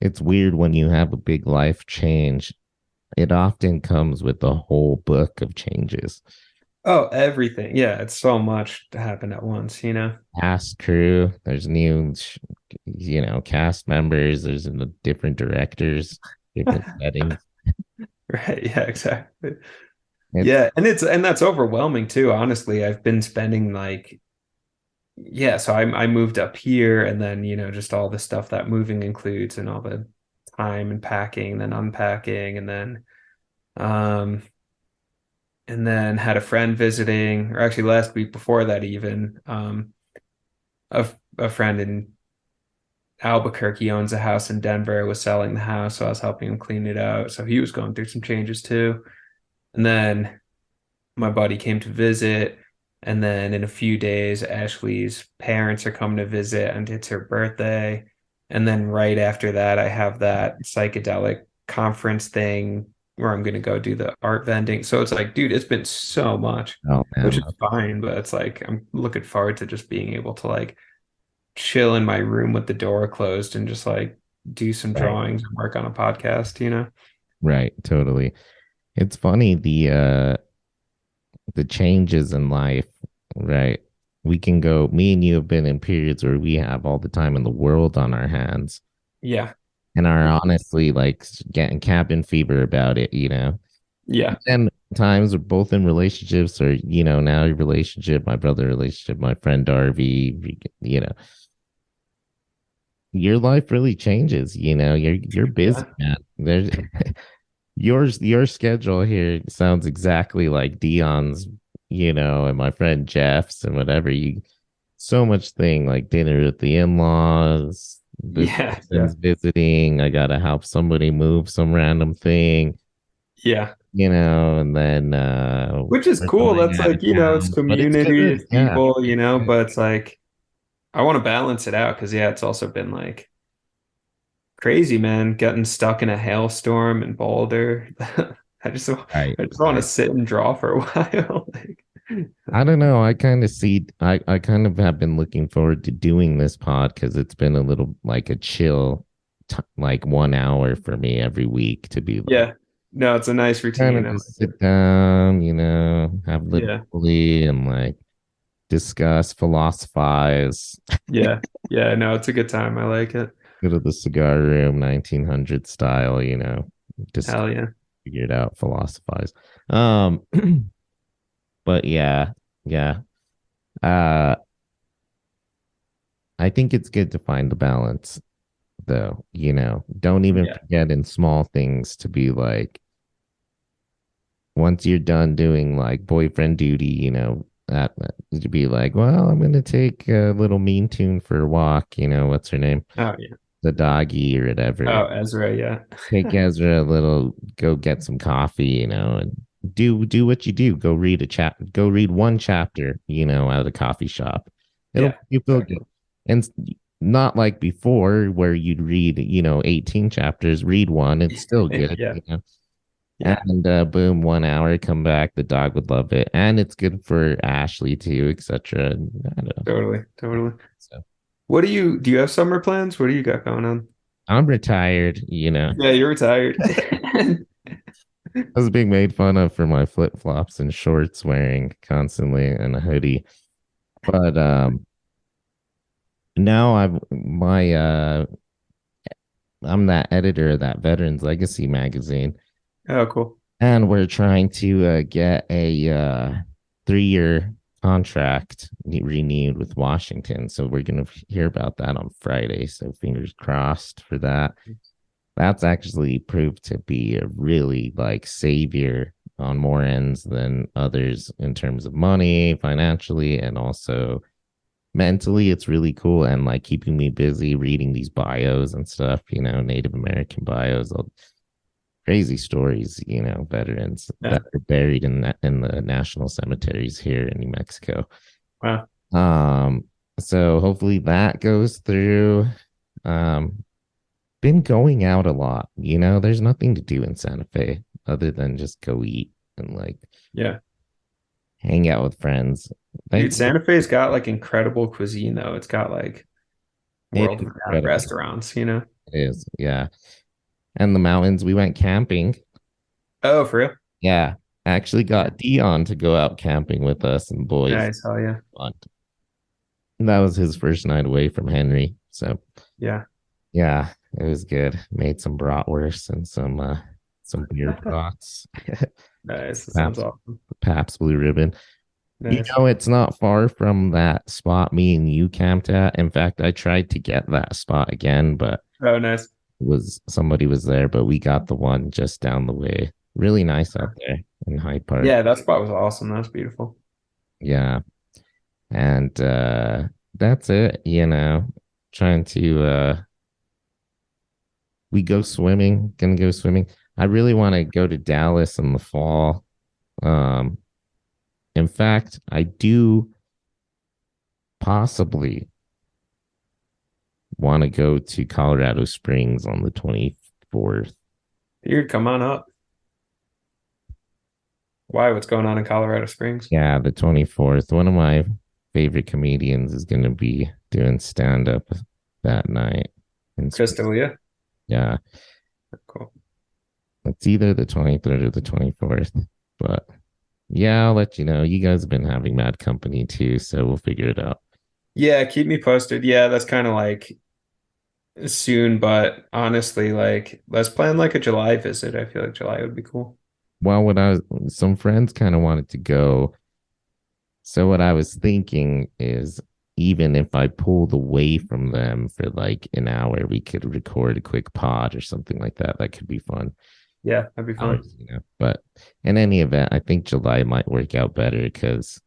It's weird when you have a big life change. It often comes with a whole book of changes. Oh, everything. Yeah, it's so much to happen at once, you know? Cast crew, there's new, cast members, there's different directors, different settings. Right. Yeah, exactly. It's Yeah, and that's overwhelming too, honestly. I've been spending like yeah, so I moved up here and then, just all the stuff that moving includes and all the time and packing, then unpacking um and then had a friend visiting, or actually last week before that even, a, a friend in Albuquerque owns a house in Denver, was selling the house, so I was helping him clean it out. So he was going through some changes too. And then my buddy came to visit. And then in a few days, Ashley's parents are coming to visit, and it's her birthday. And then right after that, I have that psychedelic conference thing where I'm going to go do the art vending. So it's like, dude, it's been so much, oh which man, is fine. But it's like, I'm looking forward to just being able to like chill in my room with the door closed and just like do some right, drawings and work on a podcast, you know? right, totally. It's funny the changes in life, right? We can go, me and you have been in periods where we have all the time in the world on our hands Yeah. and are honestly like getting cabin fever about it. Yeah. And times we're both in relationships or, now your relationship, my brother relationship, my friend Darby, your life really changes, you're busy, Yeah. man. There's your schedule here sounds exactly like Dion's, and my friend Jeff's and whatever. You so much thing like dinner with the in-laws, this Yeah. Yeah. person's visiting. I gotta help somebody move some random thing, Yeah. and then Which is we're cool. going That's out of like, it's town. But it's community, good. it's Yeah. people, It's good. but it's like I want to balance it out because yeah, it's also been like crazy, man, getting stuck in a hailstorm in Boulder. Right. I just want to Right. sit and draw for a while. Like, I don't know. I kind of have been looking forward to doing this pod because it's been a little like a chill, like 1 hour for me every week to be like, yeah. No, it's a nice kind routine. of just sit down, have a little Yeah. bully and like discuss, philosophize, Yeah. Yeah. No, it's a good time. I like it. go to the cigar room, 1900 style, just Hell yeah. figure it out, philosophize. Um, but yeah, yeah. Uh, I think it's good to find the balance though, don't even Yeah. forget in small things to be like, once you're done doing like boyfriend duty, that to be like, well, I'm gonna take a little mean tune for a walk. What's her name? Oh yeah. The doggy or whatever. Oh, Ezra. Yeah. Take Ezra a little, go get some coffee, and do what you do. Go read one chapter, at a coffee shop. It'll Yeah. make you feel good. And not like before where you'd read, 18 chapters, read one, it's still good, Yeah. Yeah. And boom, 1 hour, come back, the dog would love it. And it's good for Ashley too, etc. I don't know. Totally. Totally. So Do you have summer plans? What do you got going on? I'm retired, Yeah, you're retired. I was being made fun of for my flip-flops and shorts wearing constantly and a hoodie. But now I'm that editor of that Veterans Legacy magazine, Oh, cool. and we're trying to get a 3-year contract renewed with Washington. So we're gonna hear about that on Friday. So fingers crossed for that. That's actually proved to be a really like savior on more ends than others in terms of money, financially, and also mentally. It's really cool and like keeping me busy reading these bios and stuff, Native American bios, all crazy stories, veterans that are buried in the national cemeteries here in New Mexico. Wow. So hopefully that goes through. Been going out a lot, there's nothing to do in Santa Fe other than just go eat and like hang out with friends. Dude, Santa Fe's got like incredible cuisine though. It's got like world-renowned restaurants, It is, yeah. And the mountains, we went camping. Oh, for real? Yeah. I actually got Dion to go out camping with us and boys. Nice, hell yeah. Fun. That was his first night away from Henry. So yeah, it was good. Made some bratwurst and some beer brats. Nice. That sounds awesome. Pabst Blue Ribbon. Nice. It's not far from that spot me and you camped at. In fact, I tried to get that spot again, but nice. Somebody was there, but we got the one just down the way. Really nice out there in Hyde Park. Yeah, that spot was awesome. That was beautiful. Yeah. And that's it, trying to gonna go swimming. I really want to go to Dallas in the fall. In fact, I do possibly want to go to Colorado Springs on the 24th. Dude, come on up. Why? What's going on in Colorado Springs? Yeah, the 24th. One of my favorite comedians is going to be doing stand-up that night. Crystalia? Yeah. Cool. It's either the 23rd or the 24th. But yeah, I'll let you know. You guys have been having mad company too, so we'll figure it out. Yeah, keep me posted. Yeah, that's kind of like soon, but honestly, like let's plan like a July visit. I feel like July would be cool. Well, some friends kind of wanted to go. So what I was thinking is even if I pulled away from them for like an hour, we could record a quick pod or something like that. That could be fun. Yeah, that'd be fun. But in any event, I think July might work out better because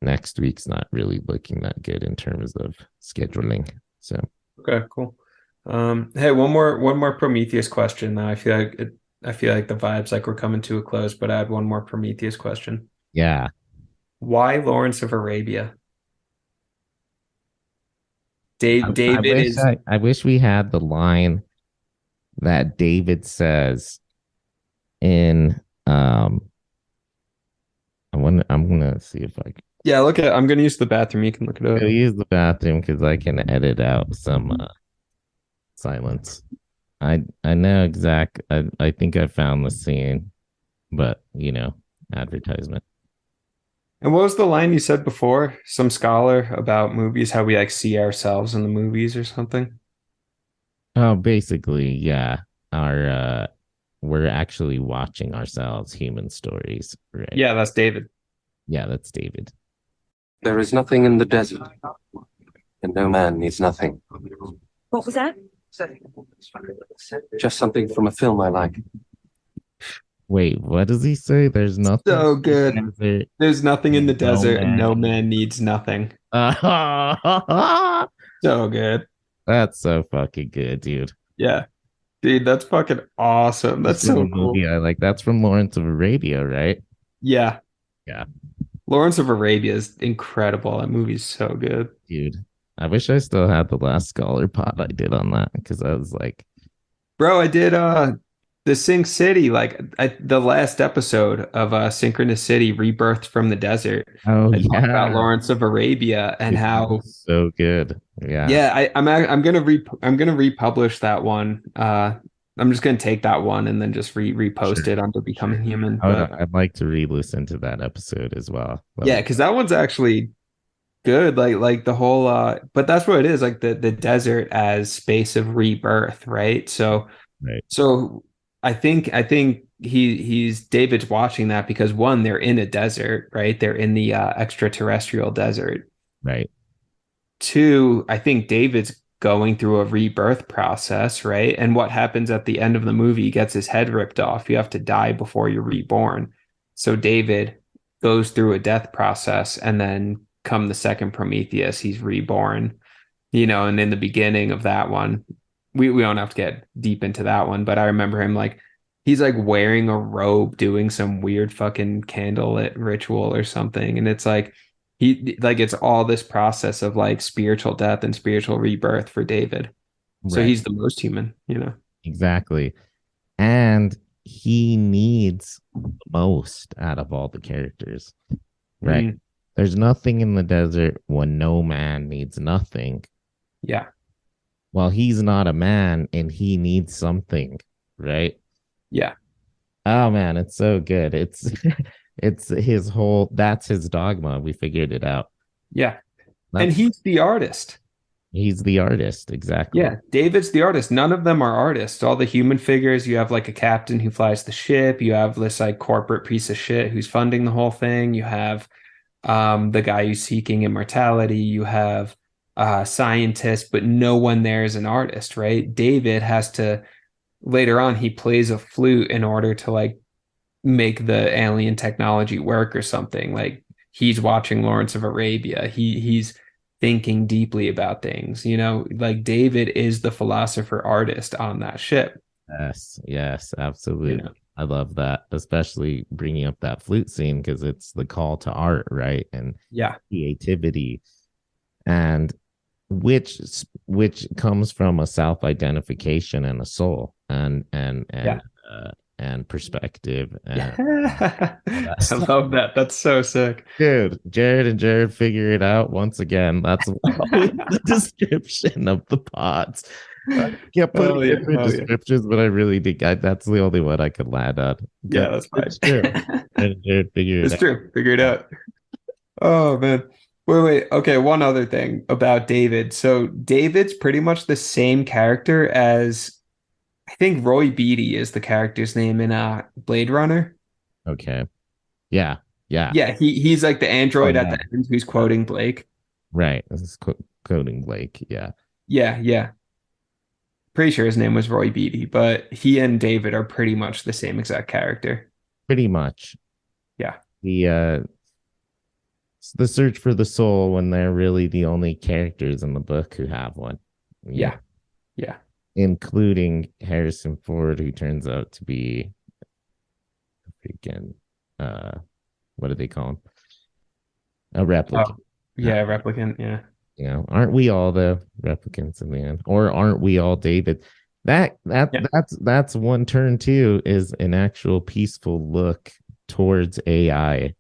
next week's not really looking that good in terms of scheduling. So okay, cool. Hey, one more Prometheus question. I feel like the vibes like we're coming to a close, but I had one more Prometheus question. Yeah. Why Lawrence of Arabia? David I wish we had the line that David says in I'm gonna see if I can. Yeah, I'm gonna use the bathroom. You can look it up. I'll use the bathroom because I can edit out some silence. I know I think I found the scene, but advertisement. And what was the line you said before? Some scholar about movies, how we like see ourselves in the movies or something? Oh, basically, yeah. We're actually watching ourselves, human stories, right? Yeah, that's David. Yeah, that's David. There is nothing in the desert, and no man needs nothing. What was that? Just something from a film I like. Wait, what does he say? There's nothing. So good. There's nothing in the desert, and no man needs nothing. So good. That's so fucking good, dude. Yeah. Dude, that's fucking awesome. That's so cool. Movie I like. That's from Lawrence of Arabia, right? Yeah. Yeah. Lawrence of Arabia is incredible. That movie's so good. Dude, I wish I still had the last Scholar Pod I did on that because I was like, Bro, I did the Sing City, the last episode of Synchronicity Rebirthed from the Desert. oh I talked about yeah, Lawrence of Arabia and it how was so good. Yeah, yeah, I'm gonna republish that one. I'm just gonna take that one and then just repost sure, it under Becoming sure. Human. But I'd like to re-listen to that episode as well. yeah, because that one's actually good. Like the whole but that's what it is, like the desert as space of rebirth, right? So Right, so I think he's David's watching that because one, they're in a desert, right? They're in the extraterrestrial desert. right, Two, I think David's going through a rebirth process, right? And what happens at the end of the movie, he gets his head ripped off. You have to die before you're reborn. So David goes through a death process, and then come the second Prometheus, he's reborn. And in the beginning of that one, we don't have to get deep into that one, but I remember him like he's like wearing a robe doing some weird fucking candlelit ritual or something. And it's like it's all this process of like spiritual death and spiritual rebirth for David. So right. he's the most human. Exactly. And he needs the most out of all the characters, right? Mm, There's nothing in the desert when no man needs nothing. yeah. Well, he's not a man and he needs something, right? Yeah. Oh man, it's so good. It's his whole that's his dogma. We figured it out. Yeah. And That's, he's the artist. he's the artist, exactly. Yeah, David's the artist. None of them are artists. All the human figures, you have like a captain who flies the ship. You have this like corporate piece of shit who's funding the whole thing. You have the guy who's seeking immortality. You have scientists, but no one there is an artist, right? David has to later on he plays a flute in order to like make the alien technology work or something. Like he's watching Lawrence of Arabia. He's thinking deeply about things, like David is the philosopher artist on that ship. Yes, absolutely. You know? I love that, especially bringing up that flute scene because it's the call to art, right? And Yeah. creativity, and which comes from a self-identification and a soul and perspective. And I love that. That's so sick. dude, Jared figure it out once again. That's the description of the pods. I kept putting different descriptions, but I really think that's the only one I could land on. Yeah, that's fine. It's true. Jared figure it out. It's true. Figure it out. Oh man. Wait. Okay, one other thing about David. So David's pretty much the same character as I think Roy Beatty is the character's name in Blade Runner. Okay. Yeah. Yeah, he's like the android at the end who's quoting Blake. Right. This is quoting Blake. Yeah. Yeah. Pretty sure his name was Roy Beatty, but he and David are pretty much the same exact character. Pretty much. Yeah. The search for the soul when they're really the only characters in the book who have one. Yeah. Including Harrison Ford, who turns out to be freaking what do they call him? A replicant. Yeah, replicant, yeah. Aren't we all the replicants in the end? Or aren't we all David? That's one turn too, is an actual peaceful look towards AI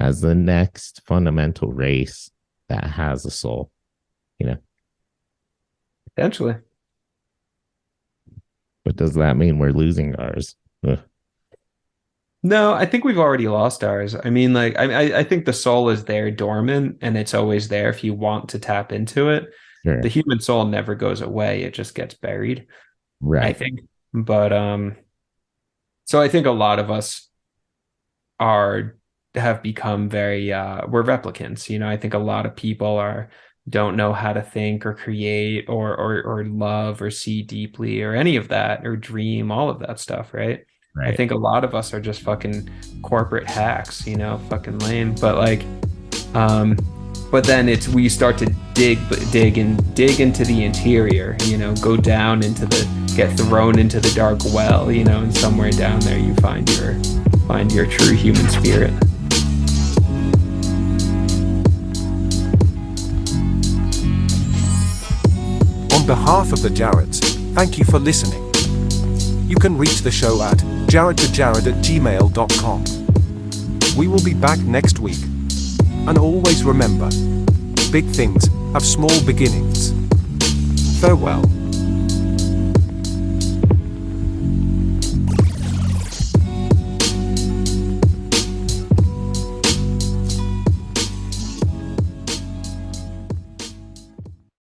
as the next fundamental race that has a soul. Potentially. But does that mean we're losing ours? Ugh. No, I think we've already lost ours. I mean, like, I think the soul is there dormant and it's always there if you want to tap into it. Sure. The human soul never goes away. It just gets buried. Right. I think. But so I think a lot of us have become very we're replicants. I think a lot of people don't know how to think or create or love or see deeply or any of that or dream, all of that stuff, right? I think a lot of us are just fucking corporate hacks, fucking lame. But like, but then we start to dig into the interior, go down get thrown into the dark well, and somewhere down there you find your true human spirit. behalf of the Jareds, thank you for listening. You can reach the show at jaredtojared@gmail.com. We will be back next week. And always remember, big things have small beginnings. Farewell.